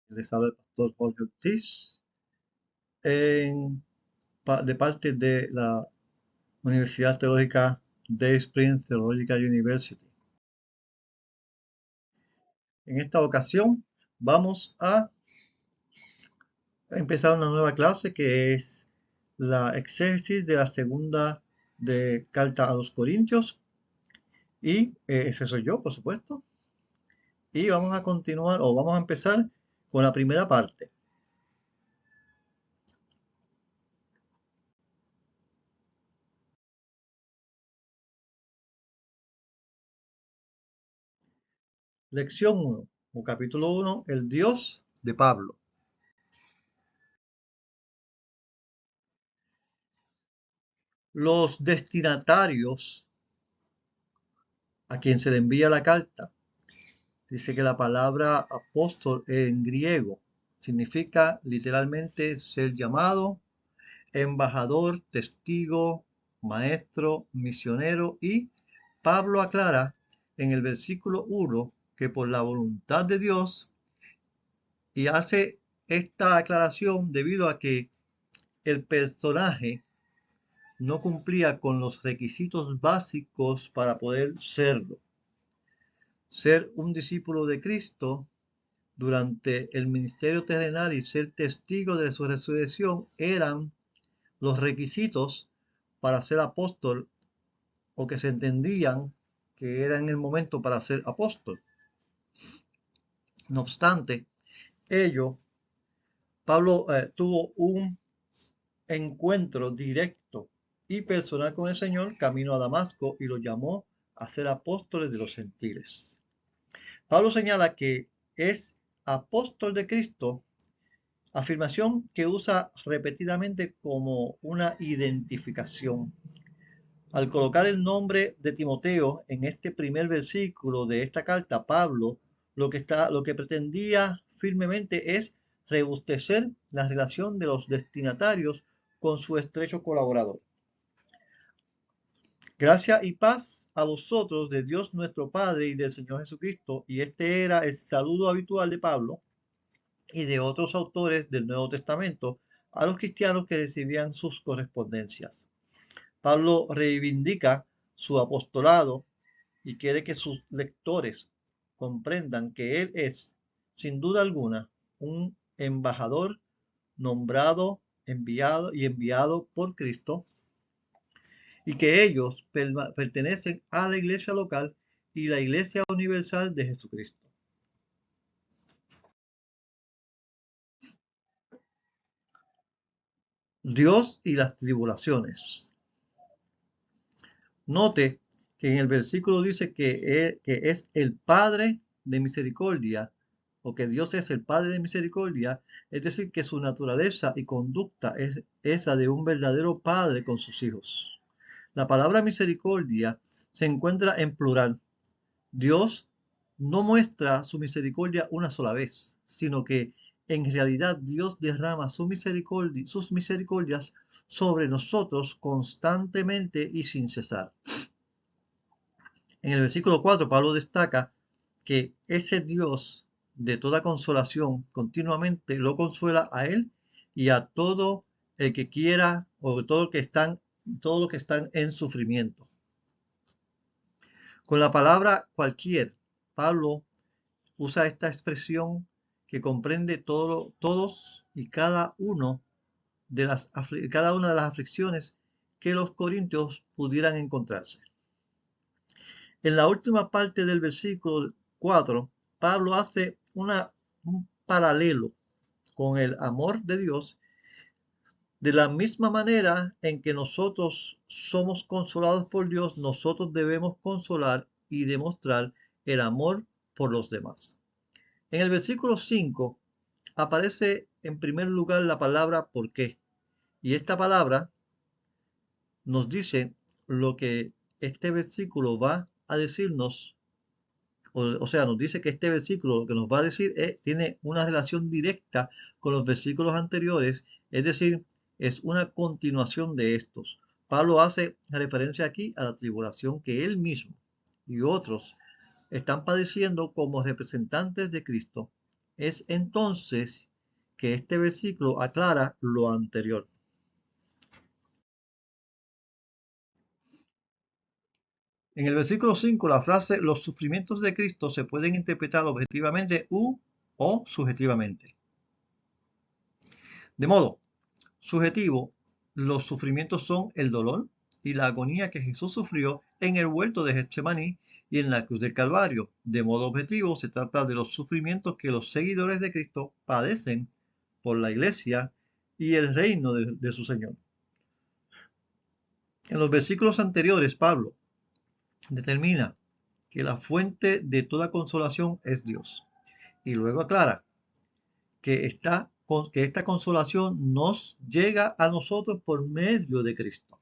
Les habla el pastor Jorge Ortiz de parte de la Universidad Teológica Day Spring Theological University. En esta ocasión vamos a empezar una nueva clase que es la exégesis de la segunda de carta a los Corintios y ese soy yo, por supuesto. Y vamos a continuar o vamos a empezar con la primera parte. Lección 1 o capítulo 1, el Dios de Pablo. Los destinatarios a quien se le envía la carta. Dice que la palabra apóstol en griego significa literalmente ser llamado, embajador, testigo, maestro, misionero, y Pablo aclara en el versículo 1 que por la voluntad de Dios, y hace esta aclaración debido a que el personaje no cumplía con los requisitos básicos para poder serlo. Ser un discípulo de Cristo durante el ministerio terrenal y ser testigo de su resurrección eran los requisitos para ser apóstol, o que se entendían que era en el momento para ser apóstol. No obstante ello, Pablo tuvo un encuentro directo y personal con el Señor camino a Damasco y lo llamó a ser apóstoles de los gentiles. Pablo señala que es apóstol de Cristo, afirmación que usa repetidamente como una identificación. Al colocar el nombre de Timoteo en este primer versículo de esta carta, Pablo lo que pretendía firmemente es rebustecer la relación de los destinatarios con su estrecho colaborador. Gracia y paz a vosotros de Dios nuestro Padre y del Señor Jesucristo. Y este era el saludo habitual de Pablo y de otros autores del Nuevo Testamento a los cristianos que recibían sus correspondencias. Pablo reivindica su apostolado y quiere que sus lectores comprendan que él es, sin duda alguna, un embajador nombrado, enviado por Cristo, y que ellos pertenecen a la iglesia local y la iglesia universal de Jesucristo. Dios y las tribulaciones. Note que en el versículo dice que es el Padre de misericordia, o que Dios es el Padre de misericordia, es decir, que su naturaleza y conducta es la de un verdadero padre con sus hijos. La palabra misericordia se encuentra en plural. Dios no muestra su misericordia una sola vez, sino que en realidad Dios derrama sus misericordias sobre nosotros constantemente y sin cesar. En el versículo 4, Pablo destaca que ese Dios de toda consolación continuamente lo consuela a él y a todo el que quiera, o todo lo que están en sufrimiento. Con la palabra cualquier, Pablo usa esta expresión que comprende todos y cada una de las aflicciones que los corintios pudieran encontrarse. En la última parte del versículo 4, Pablo hace un paralelo con el amor de Dios. De la misma manera en que nosotros somos consolados por Dios, nosotros debemos consolar y demostrar el amor por los demás. En el versículo 5 aparece en primer lugar la palabra ¿por qué? Y esta palabra nos dice lo que este versículo va a decirnos, o sea, nos dice que este versículo lo que nos va a decir tiene una relación directa con los versículos anteriores, es decir, es una continuación de estos. Pablo hace referencia aquí a la tribulación que él mismo y otros están padeciendo como representantes de Cristo, Es entonces que este versículo aclara lo anterior. En el versículo 5, la frase los sufrimientos de Cristo se pueden interpretar objetivamente o subjetivamente. De modo subjetivo, los sufrimientos son el dolor y la agonía que Jesús sufrió en el huerto de Getsemaní y en la cruz del Calvario. De modo objetivo, se trata de los sufrimientos que los seguidores de Cristo padecen por la iglesia y el reino de su Señor. En los versículos anteriores, Pablo determina que la fuente de toda consolación es Dios. Y luego aclara que esta consolación nos llega a nosotros por medio de Cristo.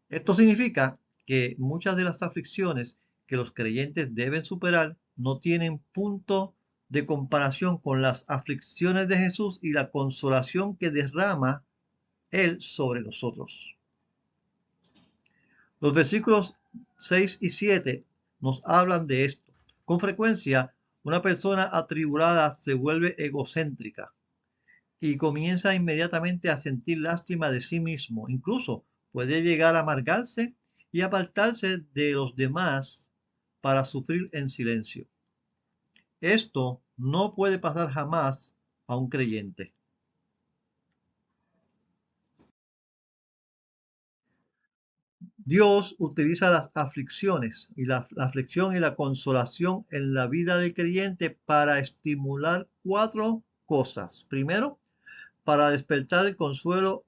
Esto significa que muchas de las aflicciones que los creyentes deben superar no tienen punto de comparación con las aflicciones de Jesús y la consolación que derrama Él sobre nosotros. Los versículos 6 y 7 nos hablan de esto. Con frecuencia, una persona atribulada se vuelve egocéntrica y comienza inmediatamente a sentir lástima de sí mismo. Incluso puede llegar a amargarse y apartarse de los demás para sufrir en silencio. Esto no puede pasar jamás a un creyente. Dios utiliza las aflicciones y la aflicción y la consolación en la vida del creyente para estimular 4 cosas. Primero, para despertar el consuelo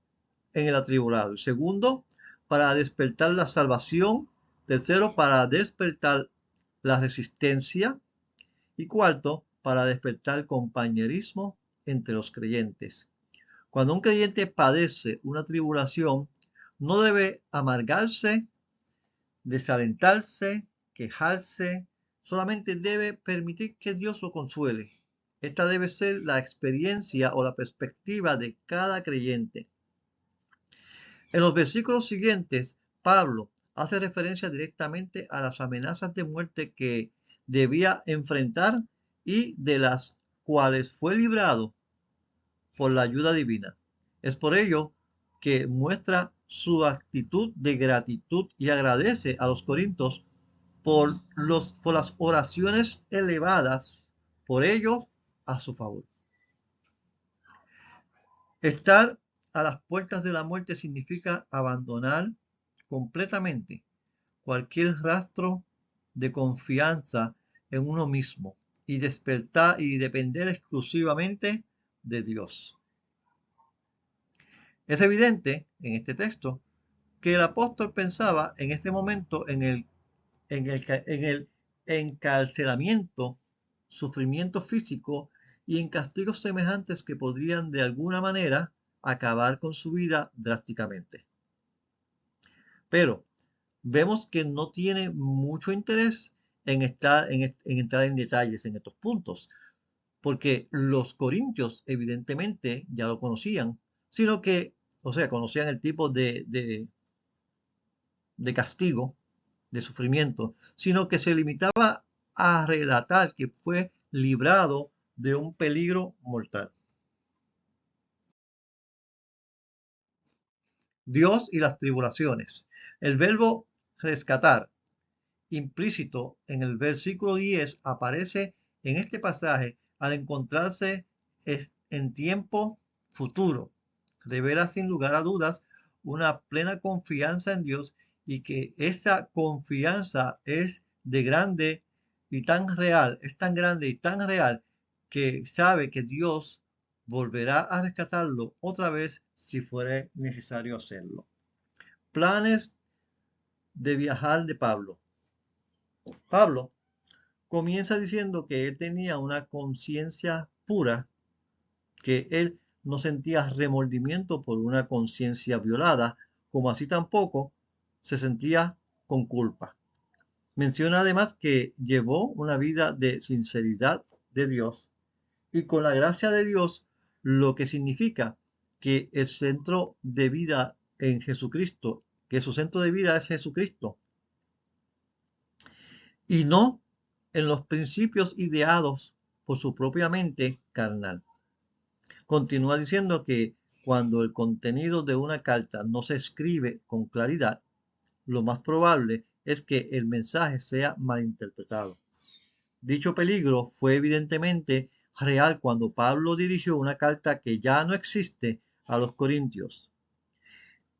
en el atribulado. Segundo, para despertar la salvación. Tercero, para despertar la resistencia. Y cuarto, para despertar compañerismo entre los creyentes. Cuando un creyente padece una tribulación, no debe amargarse, desalentarse, quejarse, solamente debe permitir que Dios lo consuele. Esta debe ser la experiencia o la perspectiva de cada creyente. En los versículos siguientes, Pablo hace referencia directamente a las amenazas de muerte que debía enfrentar y de las cuales fue librado por la ayuda divina. Es por ello que muestra su actitud de gratitud y agradece a los corintios por las oraciones elevadas por ellos a su favor. Estar a las puertas de la muerte significa abandonar completamente cualquier rastro de confianza en uno mismo y despertar y depender exclusivamente de Dios. Es evidente en este texto que el apóstol pensaba en este momento en el encarcelamiento, sufrimiento físico y en castigos semejantes que podrían de alguna manera acabar con su vida drásticamente. Pero vemos que no tiene mucho interés en entrar en detalles en estos puntos, porque los corintios evidentemente ya lo conocían, sino que, conocían el tipo de castigo, de sufrimiento, sino que se limitaba a relatar que fue librado de un peligro mortal. Dios y las tribulaciones. El verbo rescatar, implícito en el versículo 10, aparece en este pasaje al encontrarse en tiempo futuro. Revela sin lugar a dudas una plena confianza en Dios y que esa confianza es de grande y tan real, es tan grande y tan real que sabe que Dios volverá a rescatarlo otra vez si fuere necesario hacerlo. Planes de viajar de Pablo. Pablo comienza diciendo que él tenía una conciencia pura, que él no sentía remordimiento por una conciencia violada, como así tampoco se sentía con culpa. Menciona además que llevó una vida de sinceridad de Dios y con la gracia de Dios, lo que significa que el centro de vida en Jesucristo, que su centro de vida es Jesucristo, y no en los principios ideados por su propia mente carnal. Continúa diciendo que cuando el contenido de una carta no se escribe con claridad, lo más probable es que el mensaje sea malinterpretado. Dicho peligro fue evidentemente real cuando Pablo dirigió una carta que ya no existe a los corintios.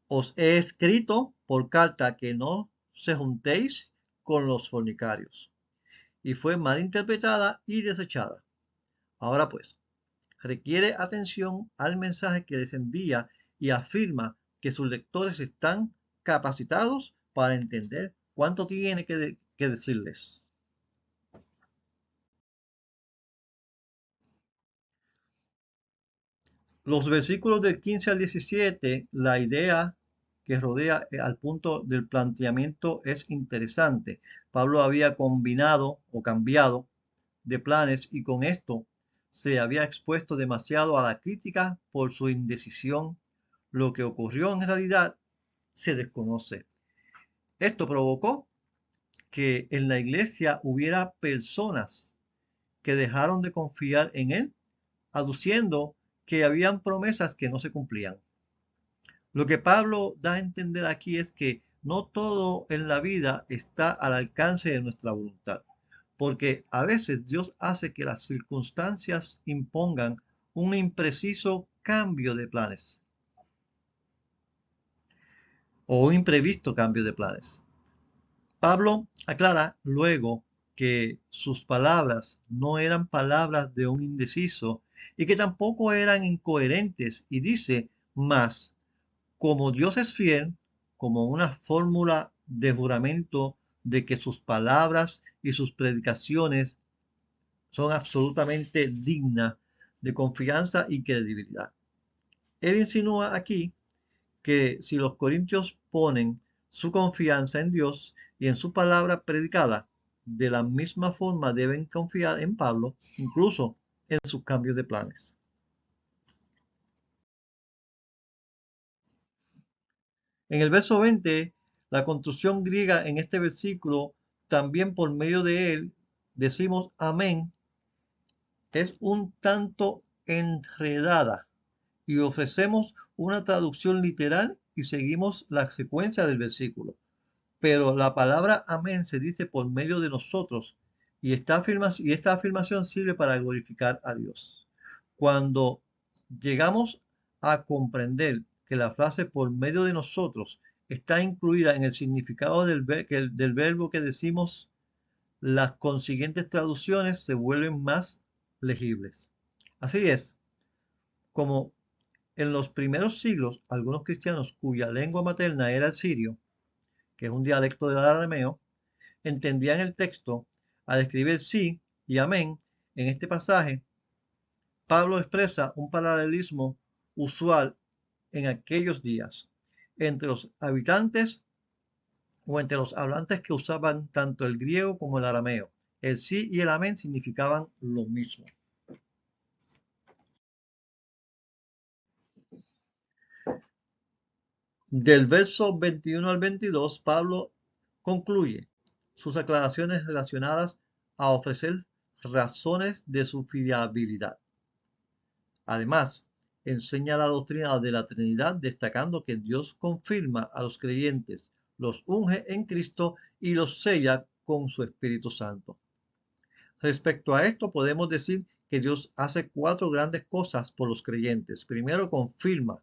Os he escrito por carta que no se juntéis con los fornicarios. Y fue malinterpretada y desechada. Ahora pues, requiere atención al mensaje que les envía y afirma que sus lectores están capacitados para entender cuánto tiene que decirles. Los versículos del 15 al 17, la idea que rodea al punto del planteamiento es interesante. Pablo había combinado o cambiado de planes y con esto se había expuesto demasiado a la crítica por su indecisión. Lo que ocurrió en realidad se desconoce. Esto provocó que en la iglesia hubiera personas que dejaron de confiar en él, aduciendo que habían promesas que no se cumplían. Lo que Pablo da a entender aquí es que no todo en la vida está al alcance de nuestra voluntad, porque a veces Dios hace que las circunstancias impongan un impreciso cambio de planes o un imprevisto cambio de planes. Pablo aclara luego que sus palabras no eran palabras de un indeciso y que tampoco eran incoherentes y dice más, como Dios es fiel, como una fórmula de juramento de que sus palabras y sus predicaciones son absolutamente dignas de confianza y credibilidad. Él insinúa aquí que si los corintios ponen su confianza en Dios y en su palabra predicada, de la misma forma deben confiar en Pablo, incluso en sus cambios de planes. En el verso 20, la construcción griega en este versículo, también por medio de él, decimos amén, es un tanto enredada y ofrecemos una traducción literal y seguimos la secuencia del versículo. Pero la palabra amén se dice por medio de nosotros y esta afirmación sirve para glorificar a Dios. Cuando llegamos a comprender que la frase por medio de nosotros está incluida en el significado del verbo que decimos, las consiguientes traducciones se vuelven más legibles. Así es, como en los primeros siglos algunos cristianos cuya lengua materna era el sirio, que es un dialecto del arameo, entendían el texto al escribir sí y amén en este pasaje. Pablo expresa un paralelismo usual en aquellos días entre los habitantes o entre los hablantes que usaban tanto el griego como el arameo. El sí y el amén significaban lo mismo. Del verso 21 al 22, Pablo concluye sus aclaraciones relacionadas a ofrecer razones de su fiabilidad. Además, enseña la doctrina de la Trinidad, destacando que Dios confirma a los creyentes, los unge en Cristo y los sella con su Espíritu Santo. Respecto a esto, podemos decir que Dios hace 4 grandes cosas por los creyentes. Primero, confirma,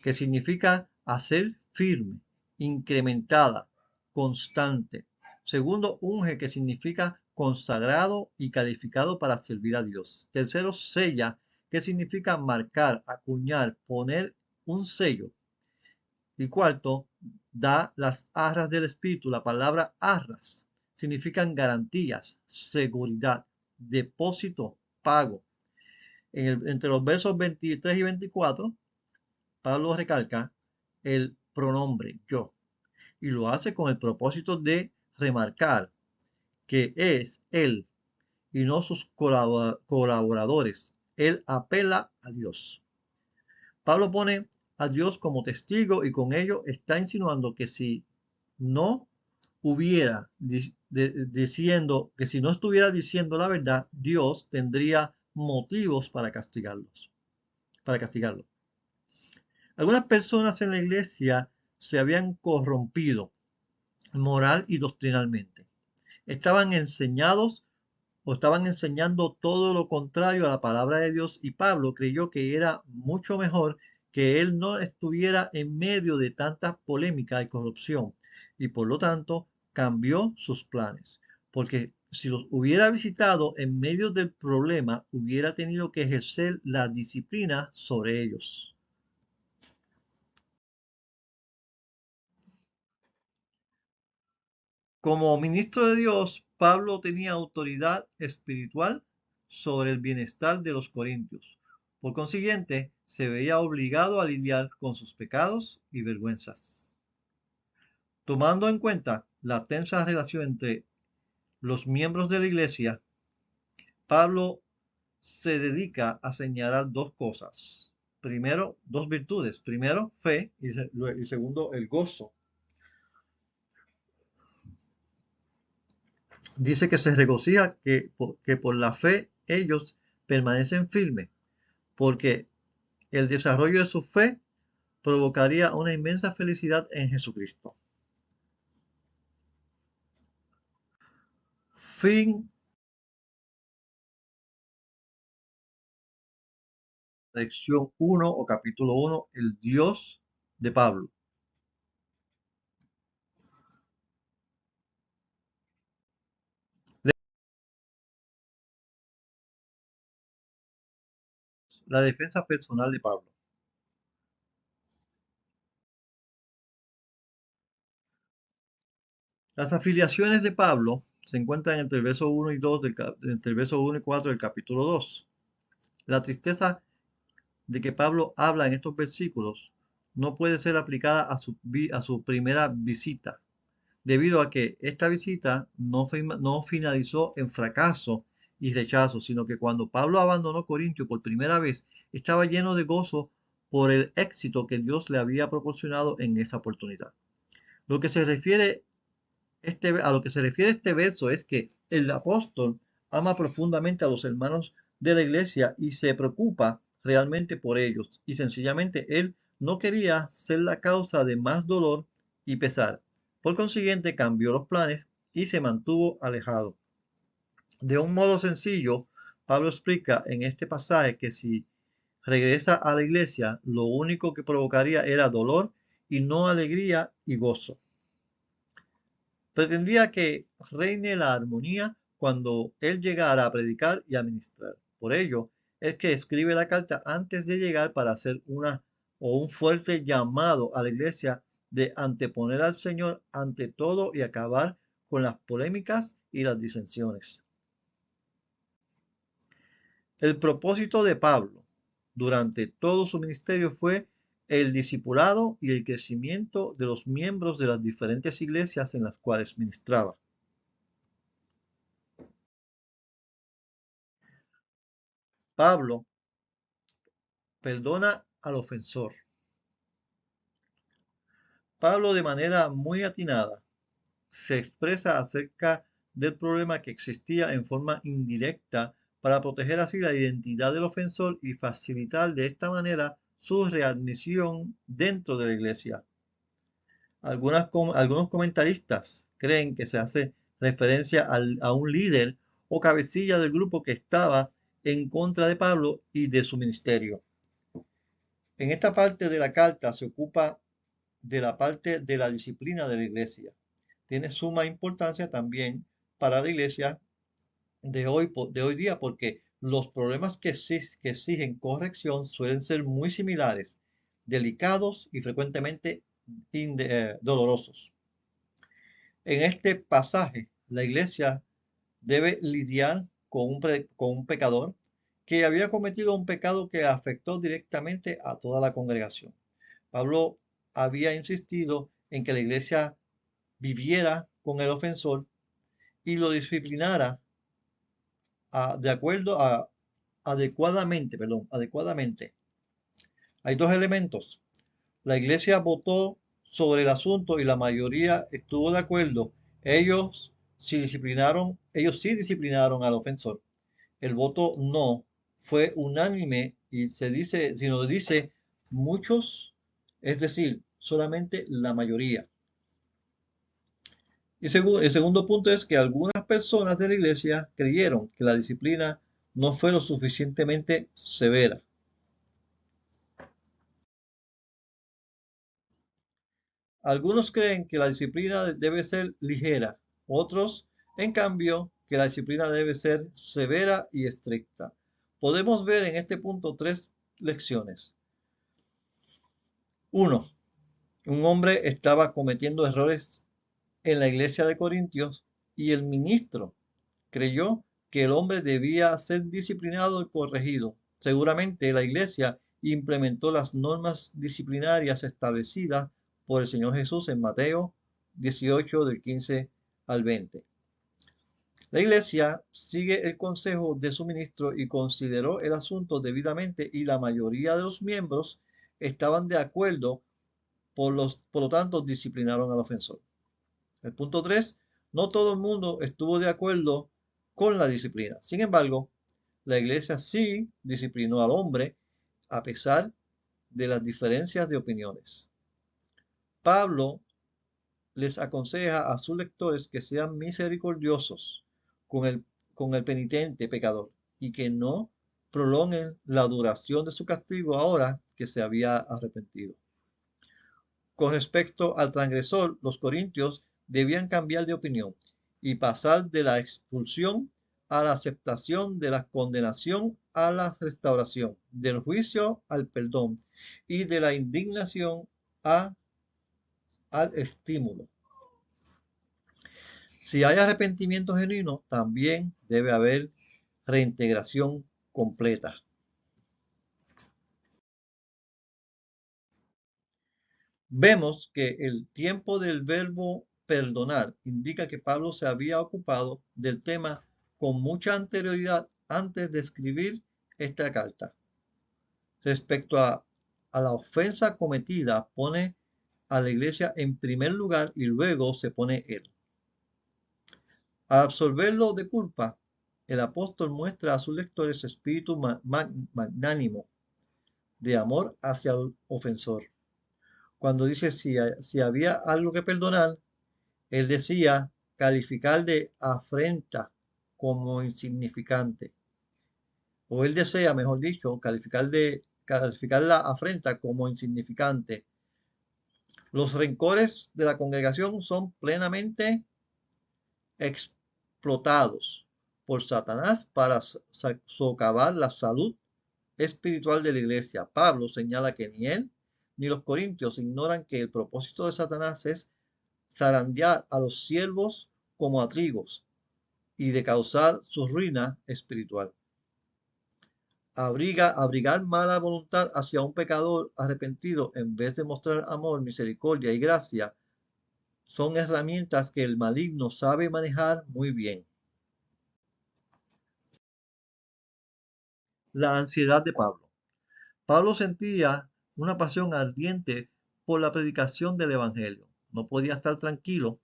que significa hacer firme, incrementada, constante. Segundo, unge, que significa consagrado y calificado para servir a Dios. Tercero, sella, que significa marcar, acuñar, poner un sello. Y cuarto, da las arras del Espíritu. La palabra arras significan garantías, seguridad, depósito, pago. Entre los versos 23 y 24, Pablo recalca el pronombre yo y lo hace con el propósito de remarcar que es él y no sus colaboradores. Él apela a Dios. Pablo pone a Dios como testigo y con ello está insinuando que si no hubiera diciendo que si no estuviera diciendo la verdad, Dios tendría motivos para castigarlos, para castigarlo. Algunas personas en la iglesia se habían corrompido moral y doctrinalmente. Estaban enseñados o estaban enseñando todo lo contrario a la palabra de Dios, y Pablo creyó que era mucho mejor que él no estuviera en medio de tanta polémica y corrupción, y por lo tanto cambió sus planes, porque si los hubiera visitado en medio del problema, hubiera tenido que ejercer la disciplina sobre ellos. Como ministro de Dios, Pablo tenía autoridad espiritual sobre el bienestar de los corintios. Por consiguiente, se veía obligado a lidiar con sus pecados y vergüenzas. Tomando en cuenta la tensa relación entre los miembros de la iglesia, Pablo se dedica a señalar dos cosas. Primero, dos virtudes. Primero, fe y segundo, el gozo. Dice que se regocija que por la fe ellos permanecen firmes, porque el desarrollo de su fe provocaría una inmensa felicidad en Jesucristo. Fin. Lección 1 o capítulo 1, el Dios de Pablo. La defensa personal de Pablo. Las afiliaciones de Pablo se encuentran entre el verso 1 y 2 entre el verso 1 y 4 del capítulo 2. La tristeza de que Pablo habla en estos versículos no puede ser aplicada a su primera visita, debido a que esta visita no finalizó en fracaso y rechazo, sino que cuando Pablo abandonó Corintio por primera vez, estaba lleno de gozo por el éxito que Dios le había proporcionado en esa oportunidad. Lo que se refiere a lo que se refiere este verso es que el apóstol ama profundamente a los hermanos de la iglesia y se preocupa realmente por ellos, y sencillamente él no quería ser la causa de más dolor y pesar. Por consiguiente, cambió los planes y se mantuvo alejado. De un modo sencillo, Pablo explica en este pasaje que si regresa a la iglesia, lo único que provocaría era dolor y no alegría y gozo. Pretendía que reine la armonía cuando él llegara a predicar y a ministrar. Por ello es que escribe la carta antes de llegar para hacer un fuerte llamado a la iglesia de anteponer al Señor ante todo y acabar con las polémicas y las disensiones. El propósito de Pablo durante todo su ministerio fue el discipulado y el crecimiento de los miembros de las diferentes iglesias en las cuales ministraba. Pablo perdona al ofensor. Pablo, de manera muy atinada, se expresa acerca del problema que existía en forma indirecta para proteger así la identidad del ofensor y facilitar de esta manera su readmisión dentro de la iglesia. Algunos comentaristas creen que se hace referencia a un líder o cabecilla del grupo que estaba en contra de Pablo y de su ministerio. En esta parte de la carta se ocupa de la parte de la disciplina de la iglesia. Tiene suma importancia también para la iglesia de hoy día, porque los problemas que exigen corrección suelen ser muy similares, delicados y frecuentemente dolorosos. En este pasaje, la iglesia debe lidiar con un pecador que había cometido un pecado que afectó directamente a toda la congregación. Pablo había insistido en que la iglesia viviera con el ofensor y lo disciplinara adecuadamente. Hay dos elementos. La iglesia votó sobre el asunto y la mayoría estuvo de acuerdo Ellos sí disciplinaron al ofensor. El voto no fue unánime y si nos dice muchos, es decir, solamente la mayoría. Y el segundo punto es que algunas personas de la iglesia creyeron que la disciplina no fue lo suficientemente severa. Algunos creen que la disciplina debe ser ligera, otros, en cambio, que la disciplina debe ser severa y estricta. Podemos ver en este punto tres lecciones. Uno, un hombre estaba cometiendo errores en la iglesia de Corintios y el ministro creyó que el hombre debía ser disciplinado y corregido. Seguramente la iglesia implementó las normas disciplinarias establecidas por el Señor Jesús en Mateo 18 del 15 al 20. La iglesia sigue el consejo de su ministro y consideró el asunto debidamente y la mayoría de los miembros estaban de acuerdo, por lo tanto disciplinaron al ofensor. El punto 3, no todo el mundo estuvo de acuerdo con la disciplina. Sin embargo, la iglesia sí disciplinó al hombre a pesar de las diferencias de opiniones. Pablo les aconseja a sus lectores que sean misericordiosos con el, con el penitente pecador y que no prolonguen la duración de su castigo ahora que se había arrepentido. Con respecto al transgresor, los corintios debían cambiar de opinión y pasar de la expulsión a la aceptación, de la condenación a la restauración, del juicio al perdón y de la indignación al estímulo. Si hay arrepentimiento genuino, también debe haber reintegración completa. Vemos que el tiempo del verbo perdonar indica que Pablo se había ocupado del tema con mucha anterioridad antes de escribir esta carta. Respecto a la ofensa cometida, pone a la iglesia en primer lugar y luego se pone él. Al absolverlo de culpa, el apóstol muestra a sus lectores espíritu magnánimo de amor hacia el ofensor. Cuando dice si había algo que perdonar, él decía calificar de afrenta como insignificante. O él desea, mejor dicho, calificar la afrenta como insignificante. Los rencores de la congregación son plenamente explotados por Satanás para socavar la salud espiritual de la iglesia. Pablo señala que ni él ni los corintios ignoran que el propósito de Satanás es zarandear a los siervos como a trigos y de causar su ruina espiritual. Abrigar mala voluntad hacia un pecador arrepentido en vez de mostrar amor, misericordia y gracia son herramientas que el maligno sabe manejar muy bien. La ansiedad de Pablo. Pablo sentía una pasión ardiente por la predicación del Evangelio. No podía estar tranquilo.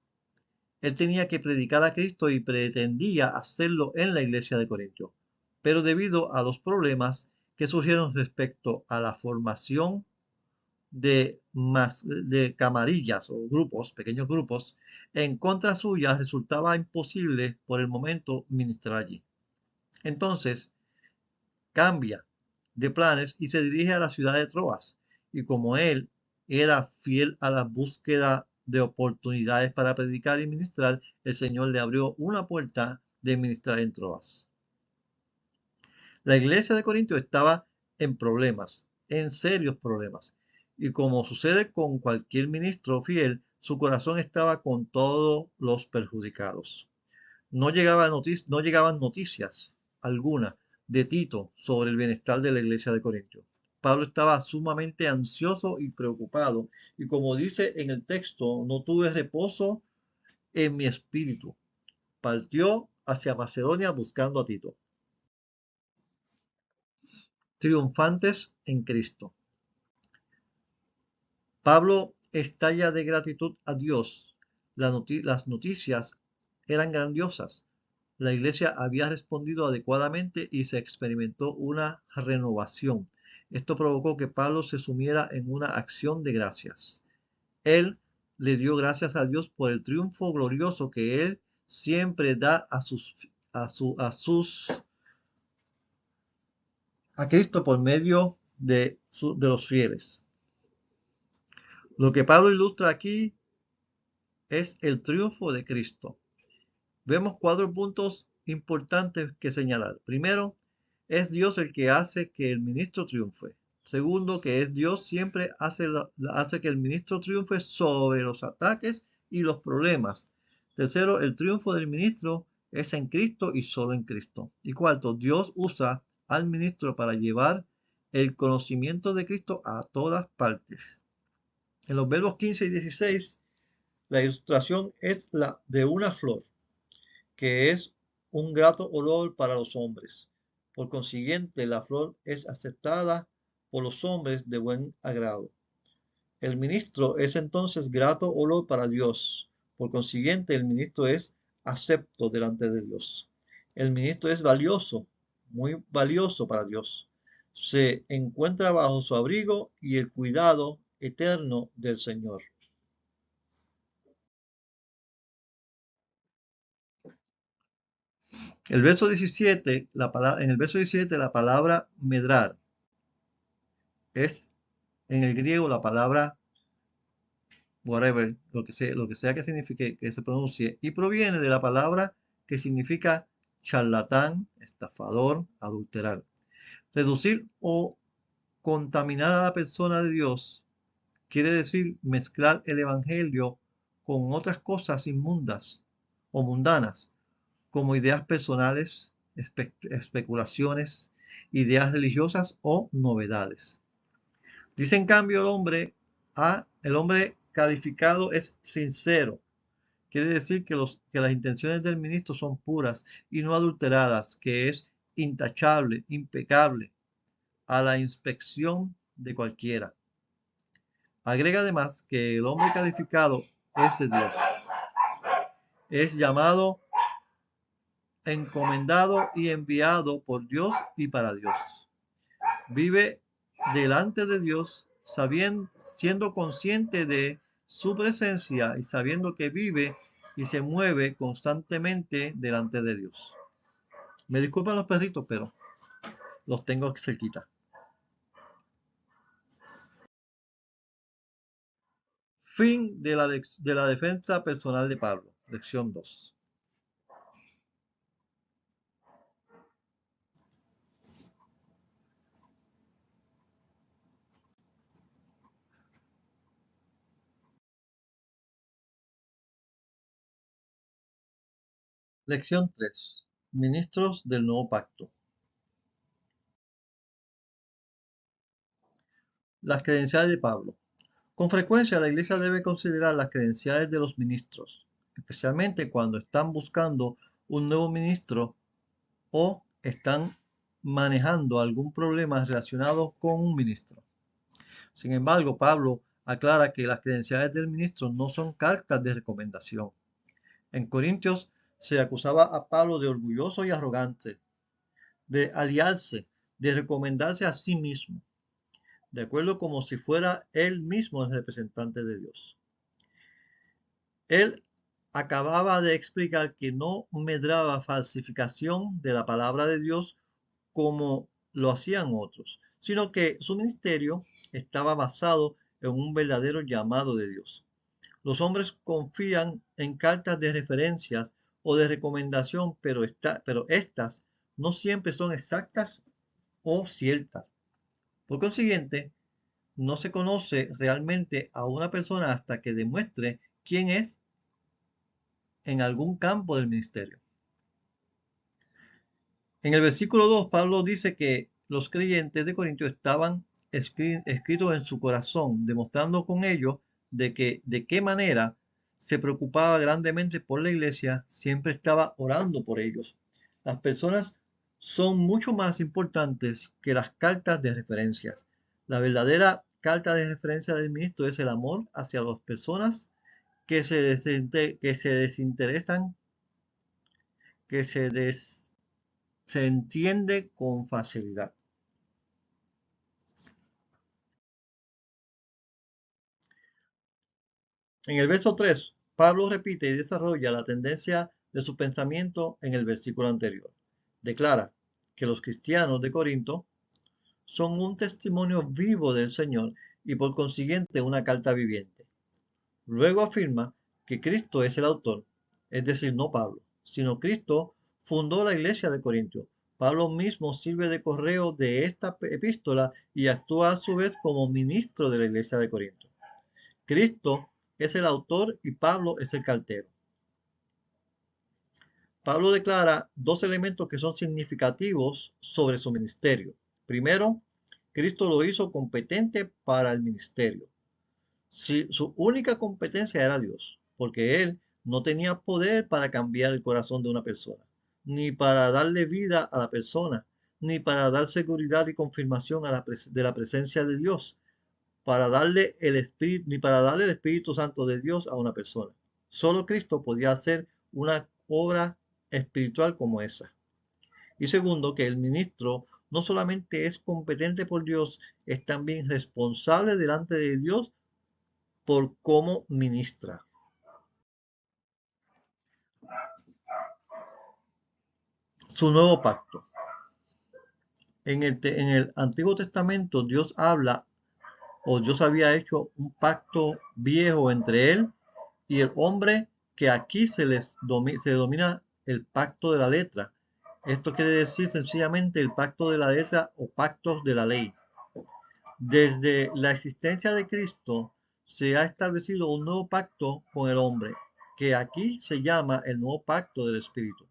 Él tenía que predicar a Cristo y pretendía hacerlo en la iglesia de Corinto. Pero debido a los problemas que surgieron respecto a la formación de camarillas o grupos, pequeños grupos, en contra suya resultaba imposible por el momento ministrar allí. Entonces cambia de planes y se dirige a la ciudad de Troas. Y como él era fiel a la búsqueda de oportunidades para predicar y ministrar, el Señor le abrió una puerta de ministrar en Troas. La iglesia de Corinto estaba en problemas, en serios problemas. Y como sucede con cualquier ministro fiel, su corazón estaba con todos los perjudicados. No llegaban noticias alguna de Tito sobre el bienestar de la iglesia de Corinto. Pablo estaba sumamente ansioso y preocupado, y como dice en el texto, no tuve reposo en mi espíritu. Partió hacia Macedonia buscando a Tito. Triunfantes en Cristo. Pablo estalla de gratitud a Dios Las noticias eran grandiosas. La iglesia había respondido adecuadamente y se experimentó una renovación. Esto provocó que Pablo se sumiera en una acción de gracias. Él le dio gracias a Dios por el triunfo glorioso que él siempre da a Cristo por medio de los fieles. Lo que Pablo ilustra aquí es el triunfo de Cristo. Vemos 4 puntos importantes que señalar. Primero, es Dios el que hace que el ministro triunfe. Segundo, que es Dios siempre hace que el ministro triunfe sobre los ataques y los problemas. Tercero, el triunfo del ministro es en Cristo y solo en Cristo. Y cuarto, Dios usa al ministro para llevar el conocimiento de Cristo a todas partes. En los verbos 15 y 16, la ilustración es la de una flor, que es un grato olor para los hombres. Por consiguiente, la flor es aceptada por los hombres de buen agrado. El ministro es entonces grato olor para Dios. Por consiguiente, el ministro es acepto delante de Dios. El ministro es valioso, muy valioso para Dios. Se encuentra bajo su abrigo y el cuidado eterno del Señor. En el verso 17, la palabra medrar es en el griego la palabra whatever, lo que sea que signifique, que se pronuncie, y proviene de la palabra que significa charlatán, estafador, adulterar. Reducir o contaminar a la persona de Dios quiere decir mezclar el evangelio con otras cosas inmundas o mundanas, como ideas personales, especulaciones, ideas religiosas o novedades. Dice en cambio el hombre calificado es sincero. Quiere decir que las intenciones del ministro son puras y no adulteradas, que es intachable, impecable, a la inspección de cualquiera. Agrega además que el hombre calificado es de Dios. Es llamado, encomendado y enviado por Dios y para Dios. Vive delante de Dios, siendo consciente de su presencia y sabiendo que vive y se mueve constantemente delante de Dios. Me disculpan los perritos, pero los tengo cerquita. Fin de la defensa personal de Pablo. Lección 2. Lección 3. Ministros del nuevo pacto. Las credenciales de Pablo. Con frecuencia la Iglesia debe considerar las credenciales de los ministros, especialmente cuando están buscando un nuevo ministro o están manejando algún problema relacionado con un ministro. Sin embargo, Pablo aclara que las credenciales del ministro no son cartas de recomendación. En Corintios se acusaba a Pablo de orgulloso y arrogante, de aliarse, de recomendarse a sí mismo, de acuerdo como si fuera él mismo el representante de Dios. Él acababa de explicar que no medraba falsificación de la palabra de Dios como lo hacían otros, sino que su ministerio estaba basado en un verdadero llamado de Dios. Los hombres confían en cartas de referencias o de recomendación, pero estas no siempre son exactas o ciertas. Por consiguiente, no se conoce realmente a una persona hasta que demuestre quién es en algún campo del ministerio. En el versículo 2, Pablo dice que los creyentes de Corinto estaban escritos en su corazón, demostrando con ello de qué manera se preocupaba grandemente por la iglesia, siempre estaba orando por ellos. Las personas son mucho más importantes que las cartas de referencias. La verdadera carta de referencia del ministro es el amor hacia las personas que se desinteresan, se entiende con facilidad. En el verso 3, Pablo repite y desarrolla la tendencia de su pensamiento en el versículo anterior. Declara que los cristianos de Corinto son un testimonio vivo del Señor y por consiguiente una carta viviente. Luego afirma que Cristo es el autor, es decir, no Pablo, sino Cristo fundó la iglesia de Corinto. Pablo mismo sirve de correo de esta epístola y actúa a su vez como ministro de la iglesia de Corinto. Cristo es el autor y Pablo es el cartero. Pablo declara dos elementos que son significativos sobre su ministerio. Primero, Cristo lo hizo competente para el ministerio. Su única competencia era Dios, porque él no tenía poder para cambiar el corazón de una persona, ni para darle vida a la persona, ni para dar seguridad y confirmación de la presencia de Dios, para darle el Espíritu, ni para darle el Espíritu Santo de Dios a una persona. Solo Cristo podía hacer una obra espiritual como esa. Y segundo, que el ministro no solamente es competente por Dios, es también responsable delante de Dios por cómo ministra. Su nuevo pacto. En el Antiguo Testamento Dios habla, o Dios había hecho un pacto viejo entre él y el hombre, que aquí se domina el pacto de la letra. Esto quiere decir sencillamente el pacto de la letra o pactos de la ley. Desde la existencia de Cristo se ha establecido un nuevo pacto con el hombre, que aquí se llama el nuevo pacto del Espíritu.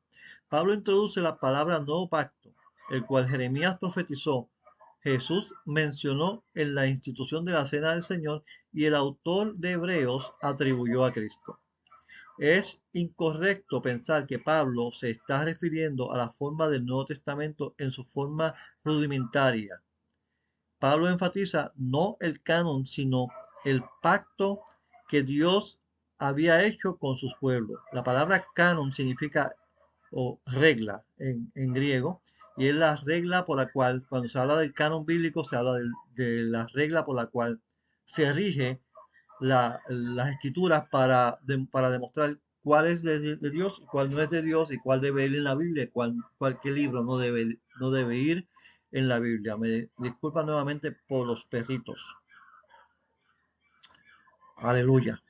Pablo introduce la palabra nuevo pacto, el cual Jeremías profetizó. Jesús mencionó en la institución de la Cena del Señor y el autor de Hebreos atribuyó a Cristo. Es incorrecto pensar que Pablo se está refiriendo a la forma del Nuevo Testamento en su forma rudimentaria. Pablo enfatiza no el canon, sino el pacto que Dios había hecho con sus pueblos. La palabra canon significa o regla en griego, y es la regla por la cual, cuando se habla del canon bíblico, se habla de la regla por la cual se rige las escrituras para demostrar cuál es de Dios, cuál no es de Dios y cuál debe ir en la Biblia, cualquier libro no debe ir en la Biblia. Me disculpa nuevamente por los perritos. Aleluya.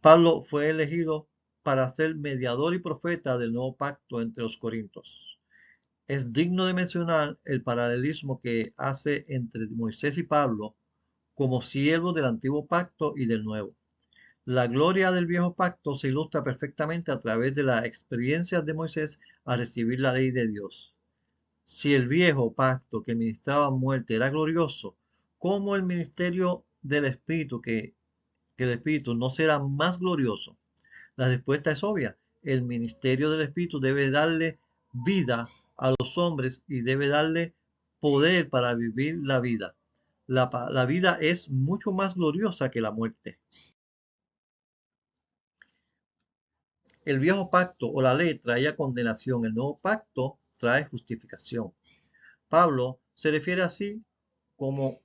Pablo fue elegido para ser mediador y profeta del nuevo pacto entre los corintios. Es digno de mencionar el paralelismo que hace entre Moisés y Pablo como siervos del antiguo pacto y del nuevo. La gloria del viejo pacto se ilustra perfectamente a través de las experiencias de Moisés al recibir la ley de Dios. Si el viejo pacto que ministraba muerte era glorioso, ¿cómo el ministerio del Espíritu que el Espíritu no será más glorioso? La respuesta es obvia. El ministerio del Espíritu debe darle vida a los hombres y debe darle poder para vivir la vida. La vida es mucho más gloriosa que la muerte. El viejo pacto o la ley traía condenación, el nuevo pacto trae justificación. Pablo se refiere así como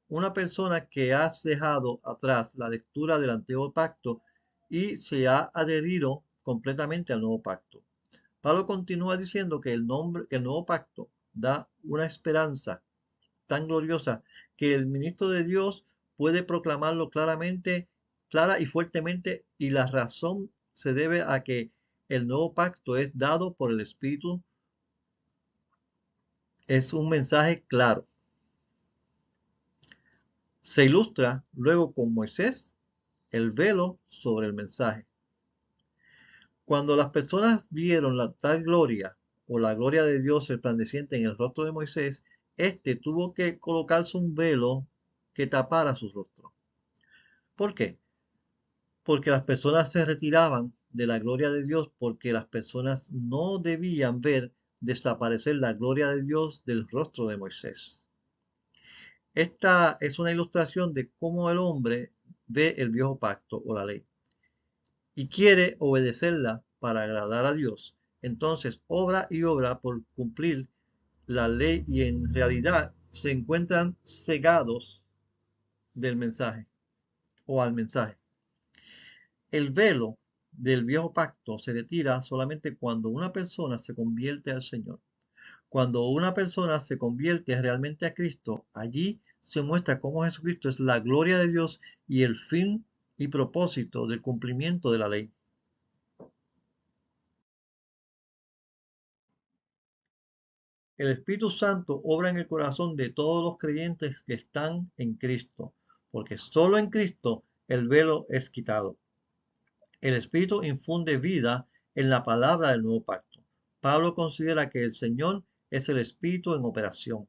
una persona que ha dejado atrás la lectura del antiguo pacto y se ha adherido completamente al nuevo pacto. Pablo continúa diciendo que que el nuevo pacto da una esperanza tan gloriosa que el ministro de Dios puede proclamarlo claramente, clara y fuertemente, y la razón se debe a que el nuevo pacto es dado por el Espíritu. Es un mensaje claro. Se ilustra luego con Moisés el velo sobre el mensaje. Cuando las personas vieron la tal gloria o la gloria de Dios resplandeciente en el rostro de Moisés, éste tuvo que colocarse un velo que tapara su rostro. ¿Por qué? Porque las personas se retiraban de la gloria de Dios, porque las personas no debían ver desaparecer la gloria de Dios del rostro de Moisés. Esta es una ilustración de cómo el hombre ve el viejo pacto o la ley y quiere obedecerla para agradar a Dios, entonces obra y obra por cumplir la ley y en realidad se encuentran cegados del mensaje o al mensaje. El velo del viejo pacto se retira solamente cuando una persona se convierte al Señor. Cuando una persona se convierte realmente a Cristo, allí se muestra cómo Jesucristo es la gloria de Dios y el fin y propósito del cumplimiento de la ley. El Espíritu Santo obra en el corazón de todos los creyentes que están en Cristo, porque solo en Cristo el velo es quitado. El Espíritu infunde vida en la palabra del nuevo pacto. Pablo considera que el Señor es el Espíritu en operación,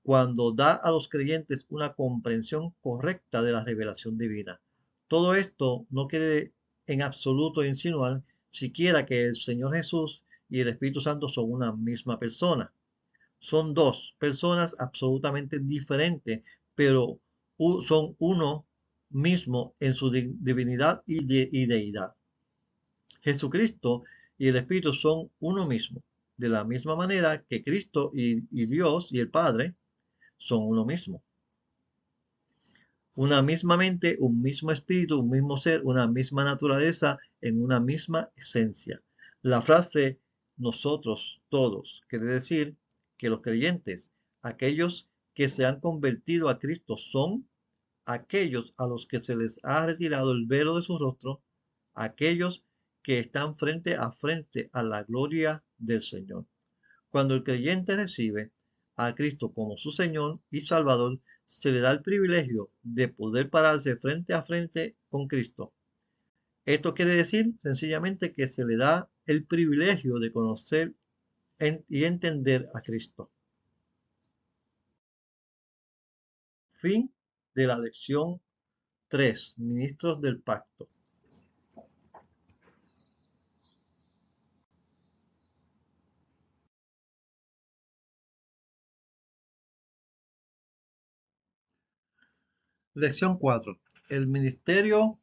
cuando da a los creyentes una comprensión correcta de la revelación divina. Todo esto no quiere en absoluto insinuar siquiera que el Señor Jesús y el Espíritu Santo son una misma persona. Son dos personas absolutamente diferentes, pero son uno mismo en su divinidad y deidad. Jesucristo y el Espíritu son uno mismo, de la misma manera que Cristo y Dios y el Padre son uno mismo. Una misma mente, un mismo espíritu, un mismo ser, una misma naturaleza, en una misma esencia. La frase nosotros todos quiere decir que los creyentes, aquellos que se han convertido a Cristo, son aquellos a los que se les ha retirado el velo de su rostro, aquellos que están frente a la gloria del Señor. Cuando el creyente recibe a Cristo como su Señor y Salvador, se le da el privilegio de poder pararse frente a frente con Cristo. Esto quiere decir sencillamente que se le da el privilegio de conocer y entender a Cristo. Fin de la lección 3. Ministros del Pacto. Lección 4. El ministerio,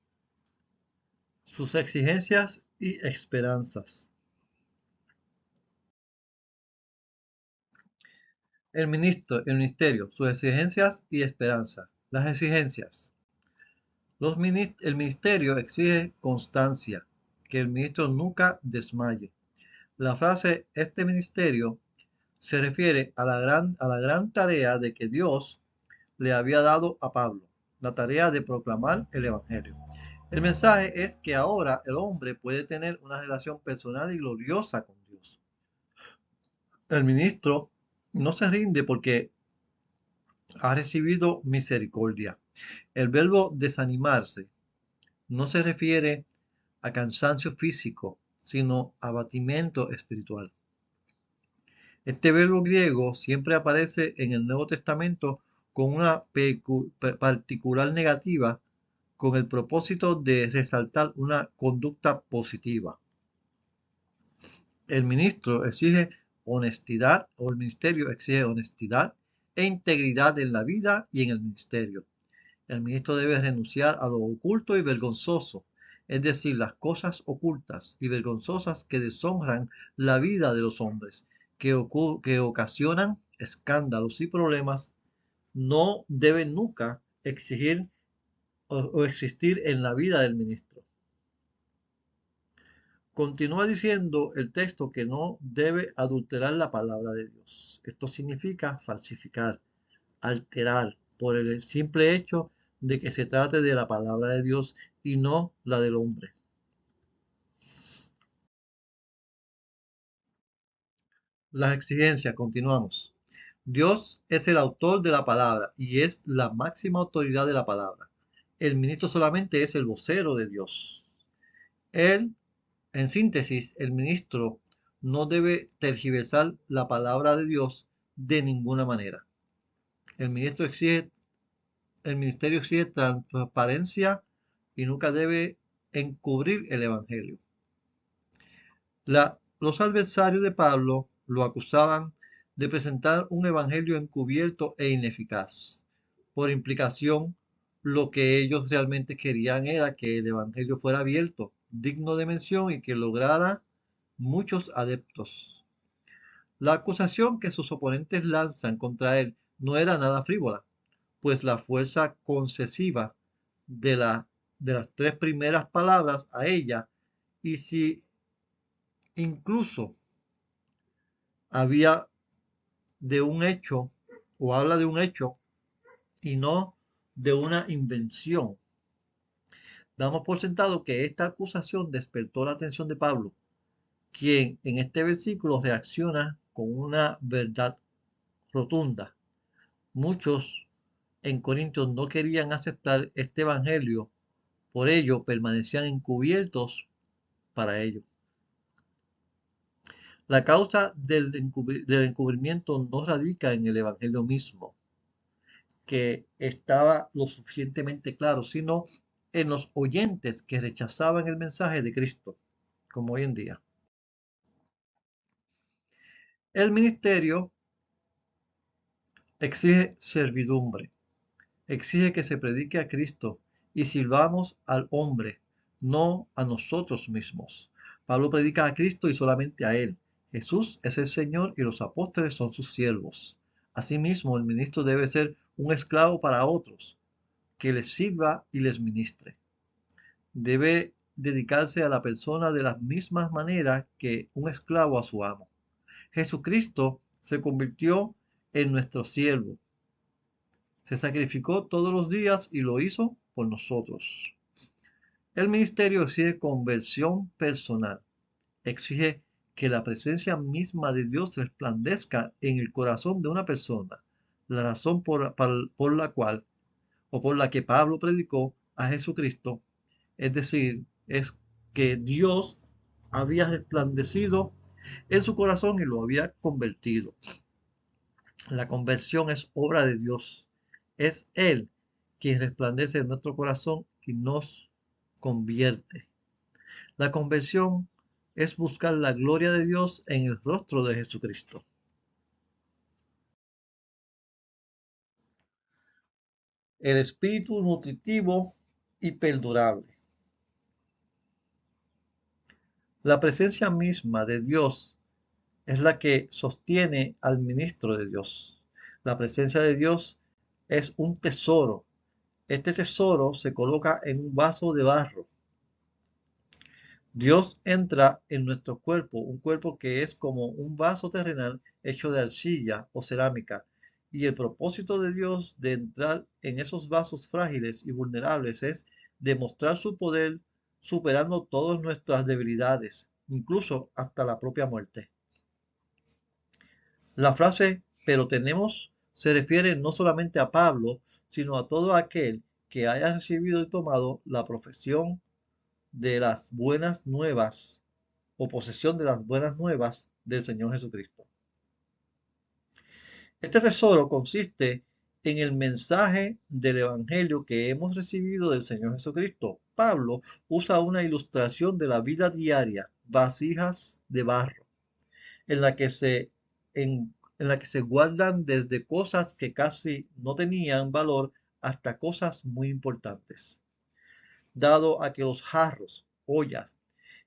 sus exigencias y esperanzas. El ministerio, sus exigencias y esperanzas. Las exigencias. El ministerio exige constancia, que el ministro nunca desmaye. La frase este ministerio se refiere a la gran tarea de que Dios le había dado a Pablo, la tarea de proclamar el Evangelio. El mensaje es que ahora el hombre puede tener una relación personal y gloriosa con Dios. El ministro no se rinde porque ha recibido misericordia. El verbo desanimarse no se refiere a cansancio físico, sino a abatimiento espiritual. Este verbo griego siempre aparece en el Nuevo Testamento con una particular negativa con el propósito de resaltar una conducta positiva. El ministro exige honestidad, o el ministerio exige honestidad e integridad en la vida y en el ministerio. El ministro debe renunciar a lo oculto y vergonzoso, es decir, las cosas ocultas y vergonzosas que deshonran la vida de los hombres, que ocasionan escándalos y problemas, no deben nunca exigir o existir en la vida del ministro. Continúa diciendo el texto que no debe adulterar la palabra de Dios. Esto significa falsificar, alterar, por el simple hecho de que se trate de la palabra de Dios y no la del hombre. Las exigencias, continuamos. Dios es el autor de la palabra y es la máxima autoridad de la palabra. El ministro solamente es el vocero de Dios. Él, en síntesis, el ministro no debe tergiversar la palabra de Dios de ninguna manera. El ministerio exige transparencia y nunca debe encubrir el evangelio. Los adversarios de Pablo lo acusaban de presentar un evangelio encubierto e ineficaz. Por implicación, Lo que ellos realmente querían era que el Evangelio fuera abierto, digno de mención y que lograra muchos adeptos. La acusación que sus oponentes lanzan contra él no era nada frívola, pues la fuerza concesiva de, de las tres primeras palabras a ella, y si incluso había de un hecho o habla de un hecho y no de una invención. Damos por sentado que esta acusación despertó la atención de Pablo, quien en este versículo reacciona con una verdad rotunda. Muchos en Corintios no querían aceptar este evangelio, por ello permanecían encubiertos para ello. La causa del encubrimiento no radica en el evangelio mismo, que estaba lo suficientemente claro, sino en los oyentes que rechazaban el mensaje de Cristo, como hoy en día. El ministerio exige servidumbre, exige que se predique a Cristo y sirvamos al hombre, no a nosotros mismos. Pablo predica a Cristo y solamente a Él. Jesús es el Señor y los apóstoles son sus siervos. Asimismo, el ministro debe ser un esclavo para otros, que les sirva y les ministre. Debe dedicarse a la persona de la misma manera que un esclavo a su amo. Jesucristo se convirtió en nuestro siervo. Se sacrificó todos los días y lo hizo por nosotros. El ministerio exige conversión personal. Exige que la presencia misma de Dios resplandezca en el corazón de una persona. La razón por la cual o por la que Pablo predicó a Jesucristo, es decir, es que Dios había resplandecido en su corazón y lo había convertido. La conversión es obra de Dios. Es Él quien resplandece en nuestro corazón y nos convierte. La conversión es buscar la gloria de Dios en el rostro de Jesucristo. El espíritu nutritivo y perdurable. La presencia misma de Dios es la que sostiene al ministro de Dios. La presencia de Dios es un tesoro. Este tesoro se coloca en un vaso de barro. Dios entra en nuestro cuerpo, un cuerpo que es como un vaso terrenal hecho de arcilla o cerámica. Y el propósito de Dios de entrar en esos vasos frágiles y vulnerables es demostrar su poder superando todas nuestras debilidades, incluso hasta la propia muerte. La frase "pero tenemos" se refiere no solamente a Pablo, sino a todo aquel que haya recibido y tomado la profesión de las buenas nuevas o posesión de las buenas nuevas del Señor Jesucristo. Este tesoro consiste en el mensaje del Evangelio que hemos recibido del Señor Jesucristo. Pablo usa una ilustración de la vida diaria, vasijas de barro, en la que se guardan desde cosas que casi no tenían valor hasta cosas muy importantes. Dado a que los jarros, ollas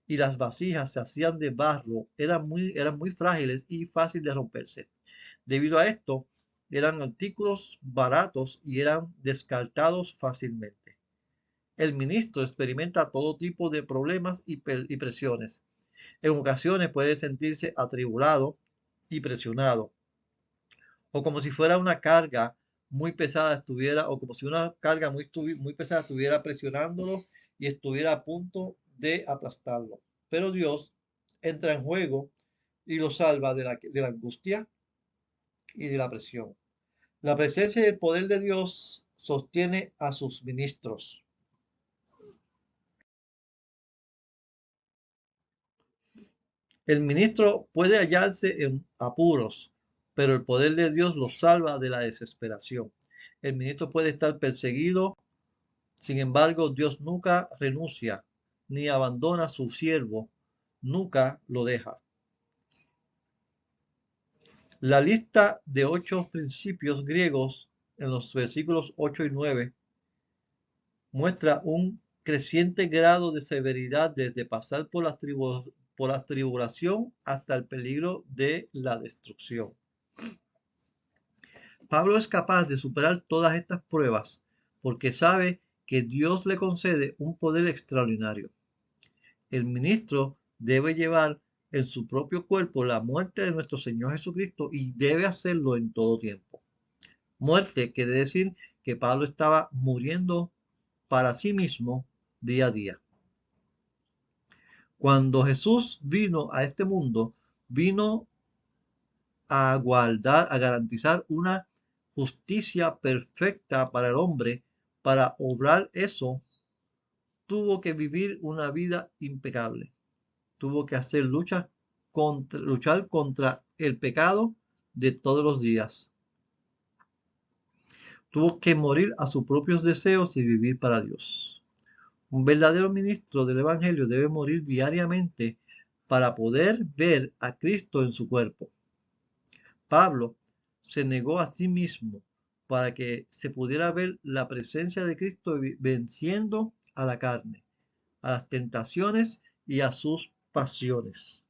y las vasijas se hacían de barro, eran muy frágiles y fáciles de romperse. Debido a esto, eran artículos baratos y eran descartados fácilmente. El ministro experimenta todo tipo de problemas y presiones. En ocasiones puede sentirse atribulado y presionado, o como si fuera una carga muy pesada o como si una carga muy pesada estuviera presionándolo y estuviera a punto de aplastarlo. Pero Dios entra en juego y lo salva de la angustia y de la presión. La presencia y el poder de Dios sostiene a sus ministros. El ministro puede hallarse en apuros, pero el poder de Dios lo salva de la desesperación. El ministro puede estar perseguido, sin embargo, Dios nunca renuncia ni abandona a su siervo, nunca lo deja. La lista de 8 principios griegos en los versículos 8 y 9 muestra un creciente grado de severidad desde pasar por la tribulación hasta el peligro de la destrucción. Pablo es capaz de superar todas estas pruebas porque sabe que Dios le concede un poder extraordinario. El ministro debe llevar en su propio cuerpo la muerte de nuestro Señor Jesucristo y debe hacerlo en todo tiempo. Muerte quiere decir que Pablo estaba muriendo para sí mismo día a día. Cuando Jesús vino a este mundo, vino a garantizar una justicia perfecta para el hombre. Para obrar eso, tuvo que vivir una vida impecable. Tuvo que hacer luchar contra el pecado de todos los días. Tuvo que morir a sus propios deseos y vivir para Dios. Un verdadero ministro del Evangelio debe morir diariamente para poder ver a Cristo en su cuerpo. Pablo se negó a sí mismo para que se pudiera ver la presencia de Cristo venciendo a la carne, a las tentaciones y a sus pasiones.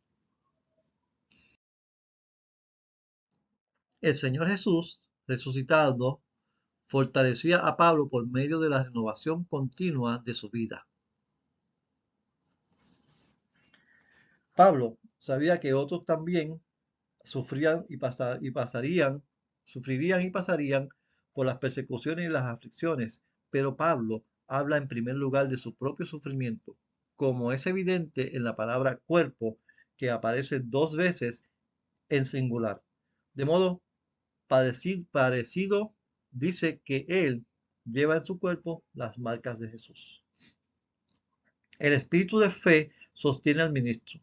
El Señor Jesús, resucitado, fortalecía a Pablo por medio de la renovación continua de su vida. Pablo sabía que otros también sufrían sufrirían y pasarían por las persecuciones y las aflicciones, pero Pablo habla en primer lugar de su propio sufrimiento, como es evidente en la palabra cuerpo, que aparece 2 veces en singular. De modo parecido, dice que él lleva en su cuerpo las marcas de Jesús. El espíritu de fe sostiene al ministro.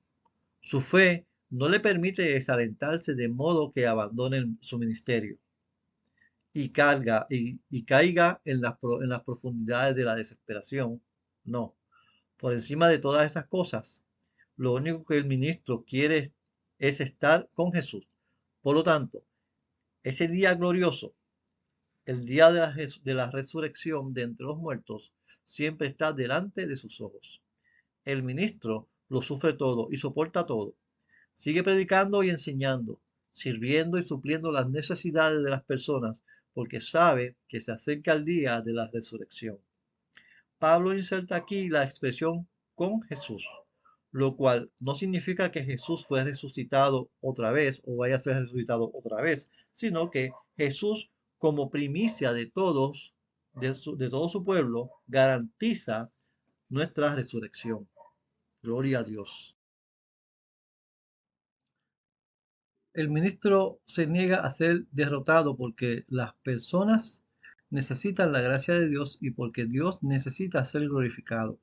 Su fe no le permite desalentarse de modo que abandone su ministerio y caiga en las profundidades de la desesperación. No, por encima de todas esas cosas, lo único que el ministro quiere es estar con Jesús. Por lo tanto, ese día glorioso, el día de la resurrección de entre los muertos, siempre está delante de sus ojos. El ministro lo sufre todo y soporta todo. Sigue predicando y enseñando, sirviendo y supliendo las necesidades de las personas, porque sabe que se acerca el día de la resurrección. Pablo inserta aquí la expresión con Jesús, lo cual no significa que Jesús fue resucitado otra vez o vaya a ser resucitado otra vez, sino que Jesús, como primicia de todos, de todo su pueblo, garantiza nuestra resurrección. Gloria a Dios. El ministro se niega a ser derrotado porque las personas necesitan la gracia de Dios y porque Dios necesita ser glorificado.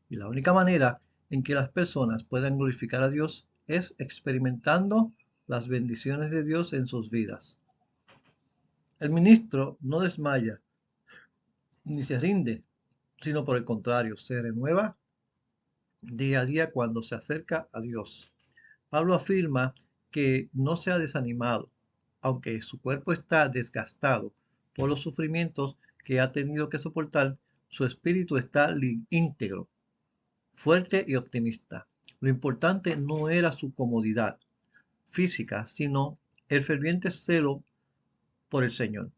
Y la única manera en que las personas puedan glorificar a Dios es experimentando las bendiciones de Dios en sus vidas. El ministro no desmaya ni se rinde, sino por el contrario, se renueva día a día cuando se acerca a Dios. Pablo afirma que no se ha desanimado, aunque su cuerpo está desgastado por los sufrimientos que ha tenido que soportar, su espíritu está íntegro, fuerte y optimista. Lo importante no era su comodidad física, sino el ferviente celo por el Señor.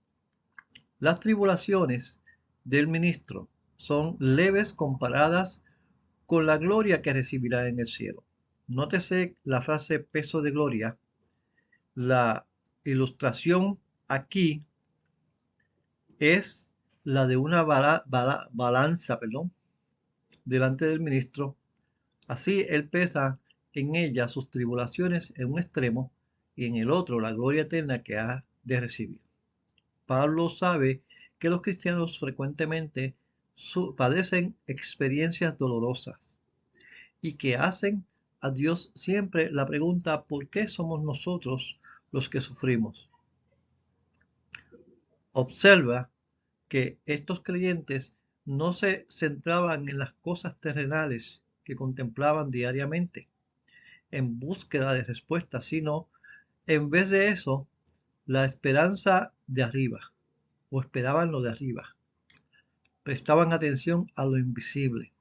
Las tribulaciones del ministro son leves comparadas con la gloria que recibirá en el cielo. Nótese la frase peso de gloria. La ilustración aquí es la de una balanza, delante del ministro. Así él pesa en ella sus tribulaciones en un extremo y en el otro la gloria eterna que ha de recibir. Pablo sabe que los cristianos frecuentemente padecen experiencias dolorosas y que hacen a Dios siempre la pregunta: ¿por qué somos nosotros los que sufrimos? Observa que estos creyentes no se centraban en las cosas terrenales que contemplaban diariamente en búsqueda de respuestas, sino en vez de eso, la esperanza de arriba, o esperaban lo de arriba. prestaban atención a lo invisible.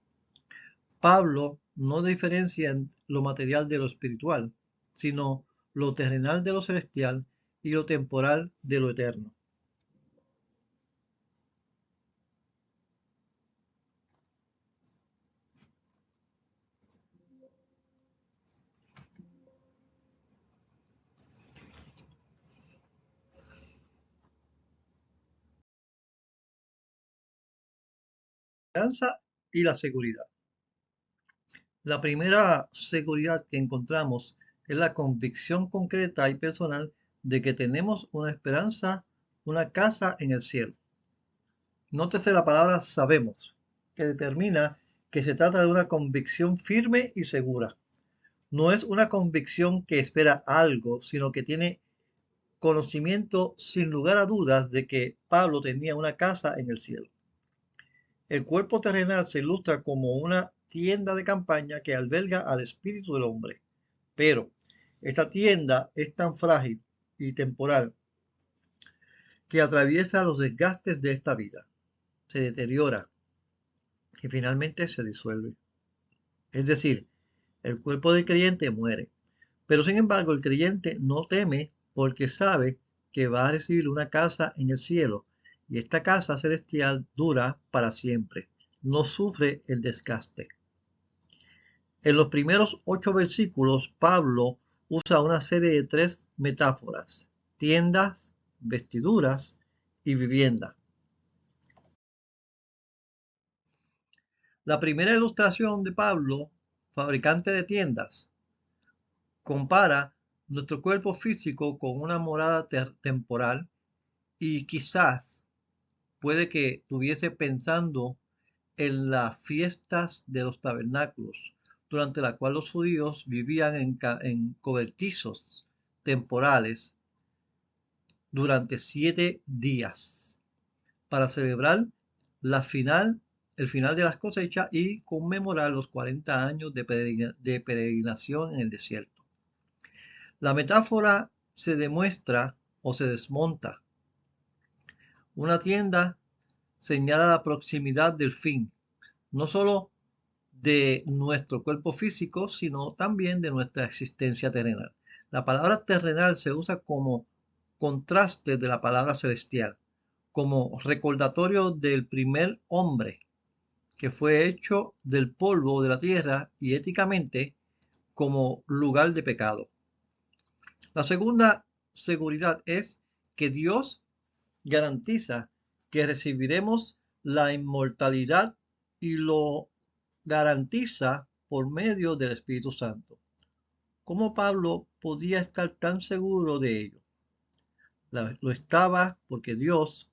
Pablo no diferencia en lo material de lo espiritual, sino lo terrenal de lo celestial y lo temporal de lo eterno. La esperanza y la seguridad. La primera seguridad que encontramos es la convicción concreta y personal de que tenemos una esperanza, una casa en el cielo. Nótese la palabra sabemos, que determina que se trata de una convicción firme y segura. No es una convicción que espera algo, sino que tiene conocimiento sin lugar a dudas de que Pablo tenía una casa en el cielo. El cuerpo terrenal se ilustra como una tienda de campaña que alberga al espíritu del hombre. Pero esta tienda es tan frágil y temporal que atraviesa los desgastes de esta vida, se deteriora y finalmente se disuelve. Es decir, el cuerpo del creyente muere. Pero sin embargo, el creyente no teme porque sabe que va a recibir una casa en el cielo y esta casa celestial dura para siempre. No sufre el desgaste. En los primeros 8 versículos, Pablo usa una serie de 3 metáforas: tiendas, vestiduras y vivienda. La primera ilustración de Pablo, fabricante de tiendas, compara nuestro cuerpo físico con una morada temporal y quizás puede que estuviese pensando en las fiestas de los tabernáculos, durante la cual los judíos vivían en cobertizos temporales durante 7 días para celebrar el final de las cosechas y conmemorar los 40 años de peregrinación en el desierto. La metáfora se demuestra o se desmonta. Una tienda señala la proximidad del fin, no solo de nuestro cuerpo físico, sino también de nuestra existencia terrenal. La palabra terrenal se usa como contraste de la palabra celestial, como recordatorio del primer hombre que fue hecho del polvo de la tierra y éticamente como lugar de pecado. La segunda seguridad es que Dios garantiza que recibiremos la inmortalidad y lo garantiza por medio del Espíritu Santo. ¿Cómo Pablo podía estar tan seguro de ello? Lo estaba porque Dios,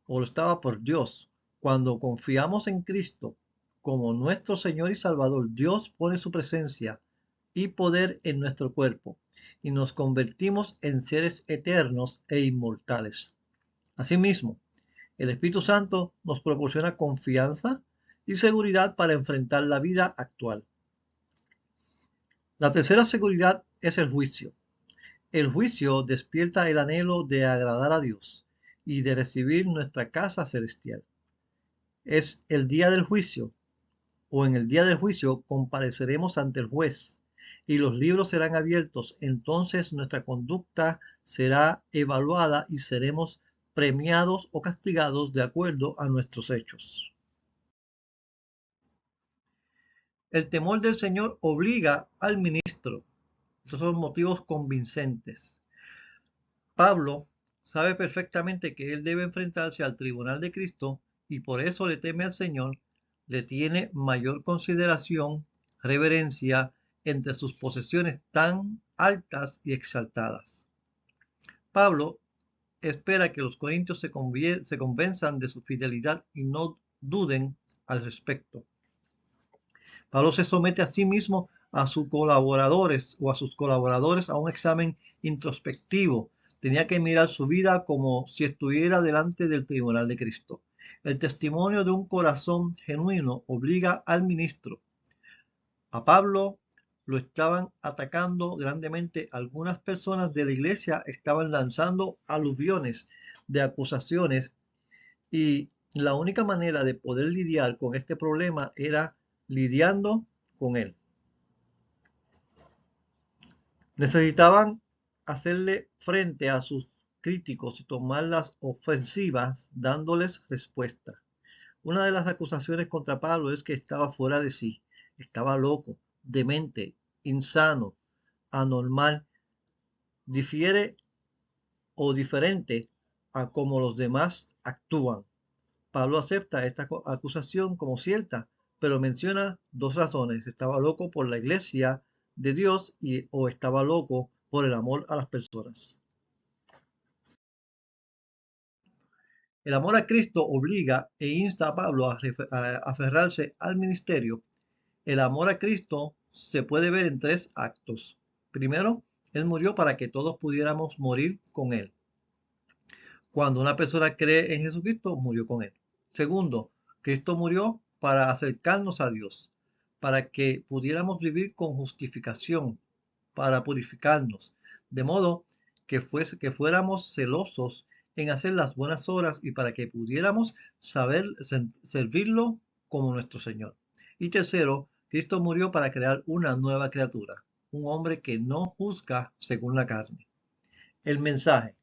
o lo estaba por Dios. Cuando confiamos en Cristo como nuestro Señor y Salvador, Dios pone su presencia y poder en nuestro cuerpo y nos convertimos en seres eternos e inmortales. Asimismo, el Espíritu Santo nos proporciona confianza y seguridad para enfrentar la vida actual. La tercera seguridad es el juicio. El juicio despierta el anhelo de agradar a Dios y de recibir nuestra casa celestial. Es el día del juicio, o en el día del juicio compareceremos ante el juez y los libros serán abiertos. Entonces nuestra conducta será evaluada y seremos premiados o castigados de acuerdo a nuestros hechos. El temor del Señor obliga al ministro. Estos son motivos convincentes. Pablo sabe perfectamente que él debe enfrentarse al tribunal de Cristo y por eso le teme al Señor, le tiene mayor consideración, reverencia entre sus posesiones tan altas y exaltadas. Pablo espera que los corintios se convenzan de su fidelidad y no duden al respecto. Pablo se somete a sí mismo a sus colaboradores a un examen introspectivo. Tenía que mirar su vida como si estuviera delante del tribunal de Cristo. El testimonio de un corazón genuino obliga al ministro. A Pablo lo estaban atacando grandemente. Algunas personas de la iglesia estaban lanzando aluviones de acusaciones y La única manera de poder lidiar con este problema era lidiando con él. Necesitaban hacerle frente a sus críticos y tomar las ofensivas dándoles respuesta. Una de las acusaciones contra Pablo es que estaba fuera de sí, estaba loco, demente, insano, anormal, difiere o diferente a como los demás actúan. Pablo acepta esta acusación como cierta, pero menciona dos razones: estaba loco por la iglesia de Dios o estaba loco por el amor a las personas. El amor a Cristo obliga e insta a Pablo a aferrarse al ministerio. El amor a Cristo se puede ver en tres actos. Primero, Él murió para que todos pudiéramos morir con Él. Cuando una persona cree en Jesucristo, murió con Él. Segundo, Cristo murió para acercarnos a Dios, para que pudiéramos vivir con justificación, para purificarnos, de modo que fuéramos celosos en hacer las buenas obras y para que pudiéramos saber servirlo como nuestro Señor. Y tercero, Cristo murió para crear una nueva criatura, un hombre que no juzga según la carne. El mensaje.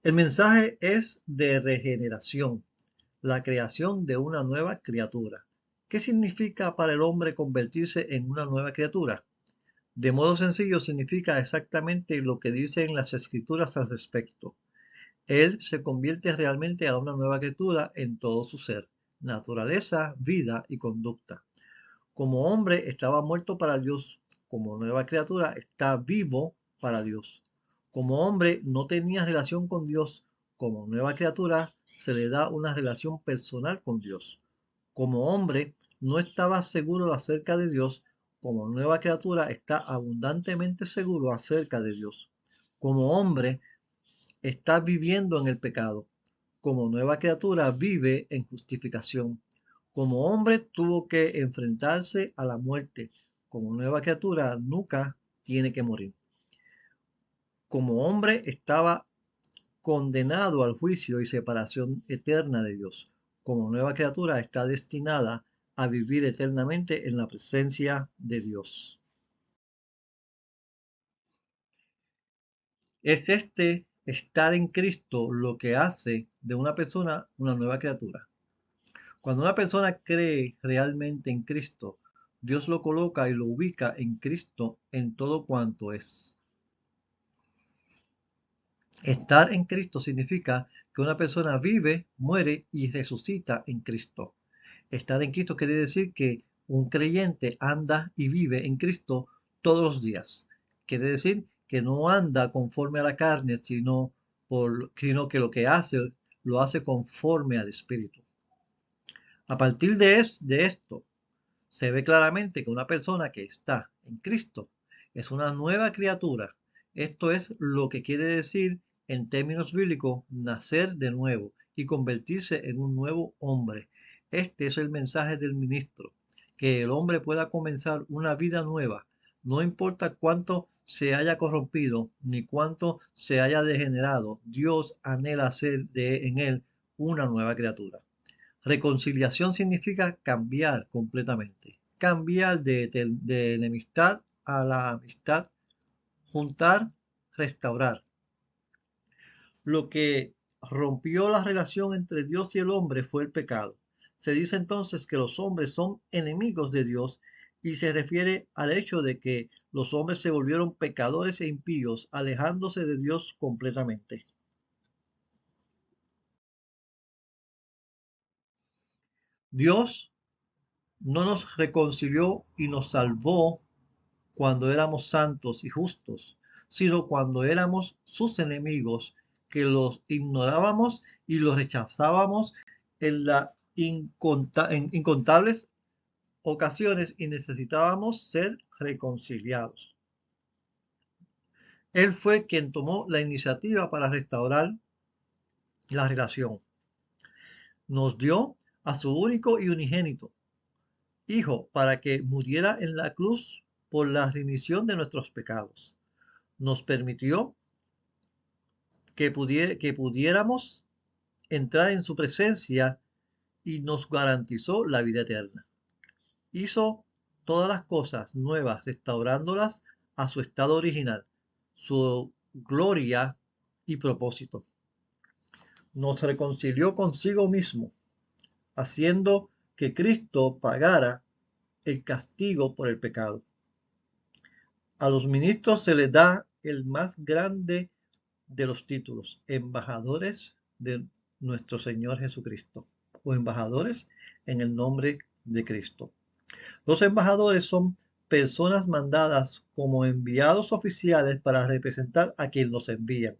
El mensaje es de regeneración, la creación de una nueva criatura. ¿Qué significa para el hombre convertirse en una nueva criatura? De modo sencillo, significa exactamente lo que dicen las escrituras al respecto. Él se convierte realmente a una nueva criatura en todo su ser, naturaleza, vida y conducta. Como hombre estaba muerto para Dios, como nueva criatura está vivo para Dios. Como hombre no tenía relación con Dios, como nueva criatura se le da una relación personal con Dios. Como hombre no estaba seguro acerca de Dios, como nueva criatura está abundantemente seguro acerca de Dios. Como hombre está viviendo en el pecado. Como nueva criatura vive en justificación. Como hombre tuvo que enfrentarse a la muerte. Como nueva criatura nunca tiene que morir. Como hombre estaba condenado al juicio y separación eterna de Dios. Como nueva criatura está destinada a vivir eternamente en la presencia de Dios. Es este estar en Cristo lo que hace de una persona una nueva criatura. Cuando una persona cree realmente en Cristo, Dios lo coloca y lo ubica en Cristo en todo cuanto es. Estar en Cristo significa que una persona vive, muere y resucita en Cristo. Estar en Cristo quiere decir que un creyente anda y vive en Cristo todos los días. Quiere decir que no anda conforme a la carne, sino que lo que hace, lo hace conforme al Espíritu. A partir de esto, se ve claramente que una persona que está en Cristo es una nueva criatura. Esto es lo que quiere decir en términos bíblicos nacer de nuevo y convertirse en un nuevo hombre. Este es el mensaje del ministro, que el hombre pueda comenzar una vida nueva, no importa cuánto se haya corrompido ni cuánto se haya degenerado. Dios anhela hacer en él una nueva criatura. Reconciliación significa cambiar completamente, cambiar de enemistad a la amistad, juntar, restaurar. Lo que rompió la relación entre Dios y el hombre fue el pecado. Se dice entonces que los hombres son enemigos de Dios y se refiere al hecho de que los hombres se volvieron pecadores e impíos, alejándose de Dios completamente. Dios no nos reconcilió y nos salvó cuando éramos santos y justos, sino cuando éramos sus enemigos, que los ignorábamos y los rechazábamos en incontables ocasiones y necesitábamos ser reconciliados. Él fue quien tomó la iniciativa para restaurar la relación. Nos dio a su único y unigénito Hijo para que muriera en la cruz por la remisión de nuestros pecados. Nos permitió que pudiéramos entrar en su presencia y nos garantizó la vida eterna. Hizo todas las cosas nuevas, restaurándolas a su estado original, su gloria y propósito. Nos reconcilió consigo mismo, haciendo que Cristo pagara el castigo por el pecado. A los ministros se les da el más grande de los títulos, embajadores de nuestro Señor Jesucristo, o embajadores en el nombre de Cristo. Los embajadores son personas mandadas como enviados oficiales para representar a quien los envía.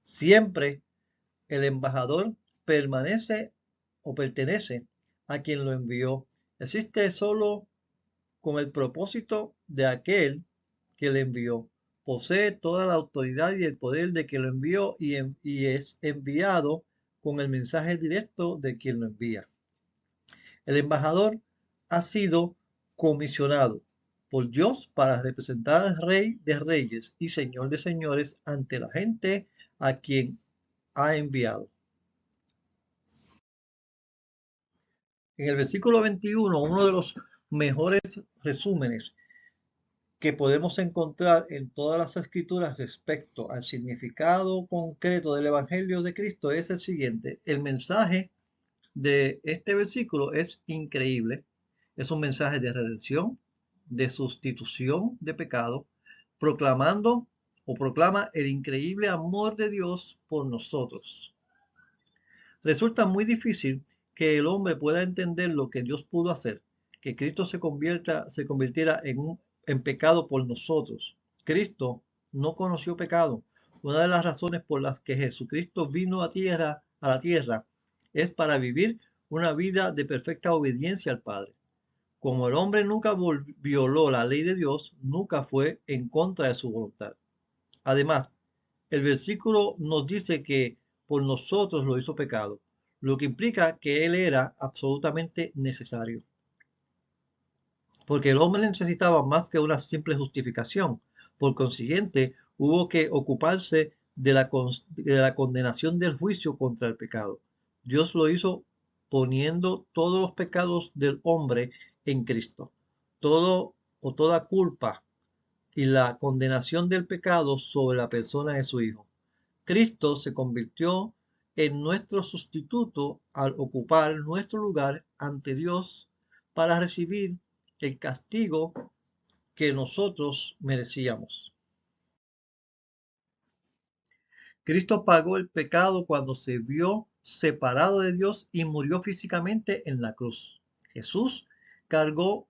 Siempre el embajador permanece o pertenece a quien lo envió. Existe solo con el propósito de aquel que le envió. Posee toda la autoridad y el poder de quien lo envió y es enviado con el mensaje directo de quien lo envía. El embajador ha sido comisionado por Dios para representar al Rey de Reyes y Señor de Señores ante la gente a quien ha enviado. En el versículo 21, uno de los mejores resúmenes que podemos encontrar en todas las escrituras respecto al significado concreto del Evangelio de Cristo es el siguiente. El mensaje de este versículo es increíble. Es un mensaje de redención, de sustitución de pecado, proclamando o proclama el increíble amor de Dios por nosotros. Resulta muy difícil que el hombre pueda entender lo que Dios pudo hacer, que Cristo se convirtiera en pecado por nosotros. Cristo no conoció pecado. Una de las razones por las que Jesucristo vino a la tierra, es para vivir una vida de perfecta obediencia al Padre. Como el hombre nunca violó la ley de Dios, nunca fue en contra de su voluntad. Además, el versículo nos dice que por nosotros lo hizo pecado, lo que implica que Él era absolutamente necesario. Porque el hombre necesitaba más que una simple justificación. Por consiguiente, hubo que ocuparse de la condenación del juicio contra el pecado. Dios lo hizo poniendo todos los pecados del hombre en Cristo. Todo o toda culpa y la condenación del pecado sobre la persona de su Hijo. Cristo se convirtió en nuestro sustituto al ocupar nuestro lugar ante Dios para recibir el castigo que nosotros merecíamos. Cristo pagó el pecado cuando se vio separado de Dios y murió físicamente en la cruz. Jesús cargó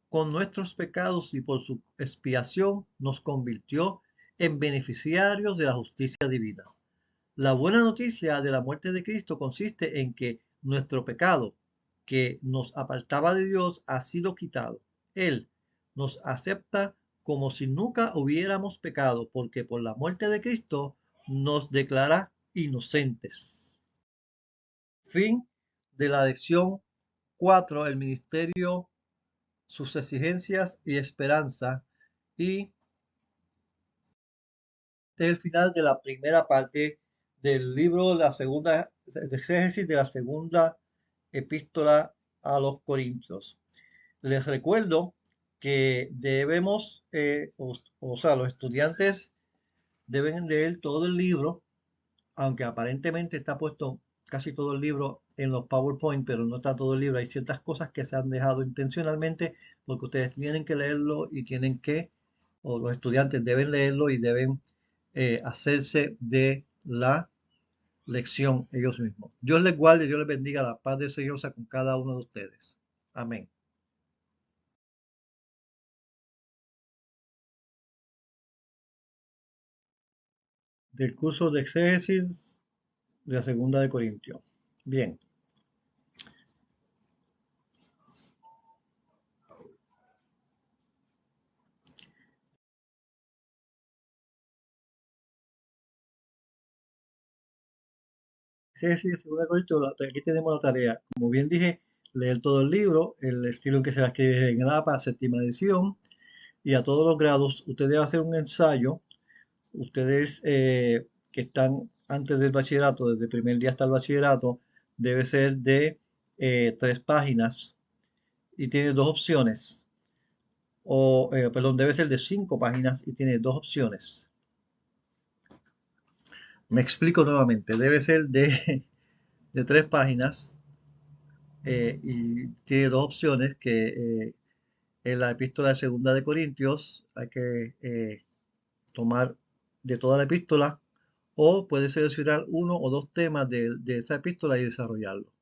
con nuestros pecados y por su expiación nos convirtió en beneficiarios de la justicia divina. La buena noticia de la muerte de Cristo consiste en que nuestro pecado, que nos apartaba de Dios, ha sido quitado. Él nos acepta como si nunca hubiéramos pecado, porque por la muerte de Cristo nos declara inocentes. Fin de la lección 4, el ministerio, sus exigencias y esperanza. Y este es el final de la primera parte del libro, la segunda, de exégesis de la segunda epístola a los Corintios. Les recuerdo que debemos, o sea, los estudiantes deben leer todo el libro, aunque aparentemente está puesto casi todo el libro en los PowerPoint, pero no está todo el libro. Hay ciertas cosas que se han dejado intencionalmente porque ustedes tienen que leerlo y tienen que, o los estudiantes deben leerlo y deben hacerse de la lección ellos mismos. Dios les guarde, Dios les bendiga, la paz del Señor sea con cada uno de ustedes. Amén. Del curso de exégesis de la segunda de Corintios. Bien. Exégesis de segunda de Corintios, aquí tenemos la tarea. Como bien dije, leer todo el libro, el estilo en que se va a escribir en el APA, séptima edición, y a todos los grados, ustedes van a hacer un ensayo, ustedes que están antes del bachillerato, desde el primer día hasta el bachillerato, debe ser de 3 páginas y tiene dos opciones. Perdón, debe ser de 5 páginas y tiene dos opciones. Me explico nuevamente, debe ser de 3 páginas y tiene dos opciones que en la epístola de Segunda de Corintios hay que tomar de toda la epístola o puede seleccionar uno o dos temas de esa epístola y desarrollarlo.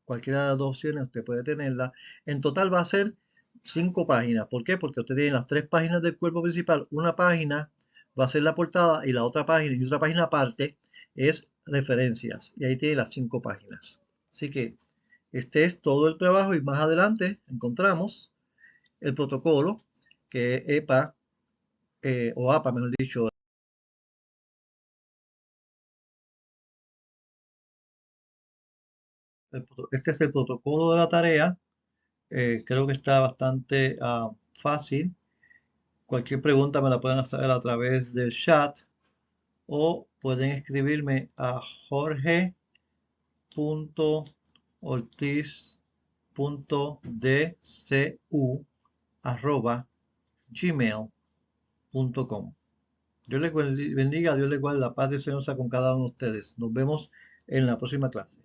Cualquiera de las dos opciones usted puede tenerla. En total va a ser 5 páginas. ¿Por qué? Porque usted tiene las 3 páginas del cuerpo principal. Una página va a ser la portada y la otra página y otra página aparte es referencias. Y ahí tiene las 5 páginas. Así que este es todo el trabajo y más adelante encontramos el protocolo que EPA o APA, mejor dicho. Este es el protocolo de la tarea. Creo que está bastante fácil. Cualquier pregunta me la pueden hacer a través del chat o pueden escribirme a jorge.ortiz.dcu@gmail.com. Dios les bendiga, Dios les guarde, la paz del Señor sea con cada uno de ustedes. Nos vemos en la próxima clase.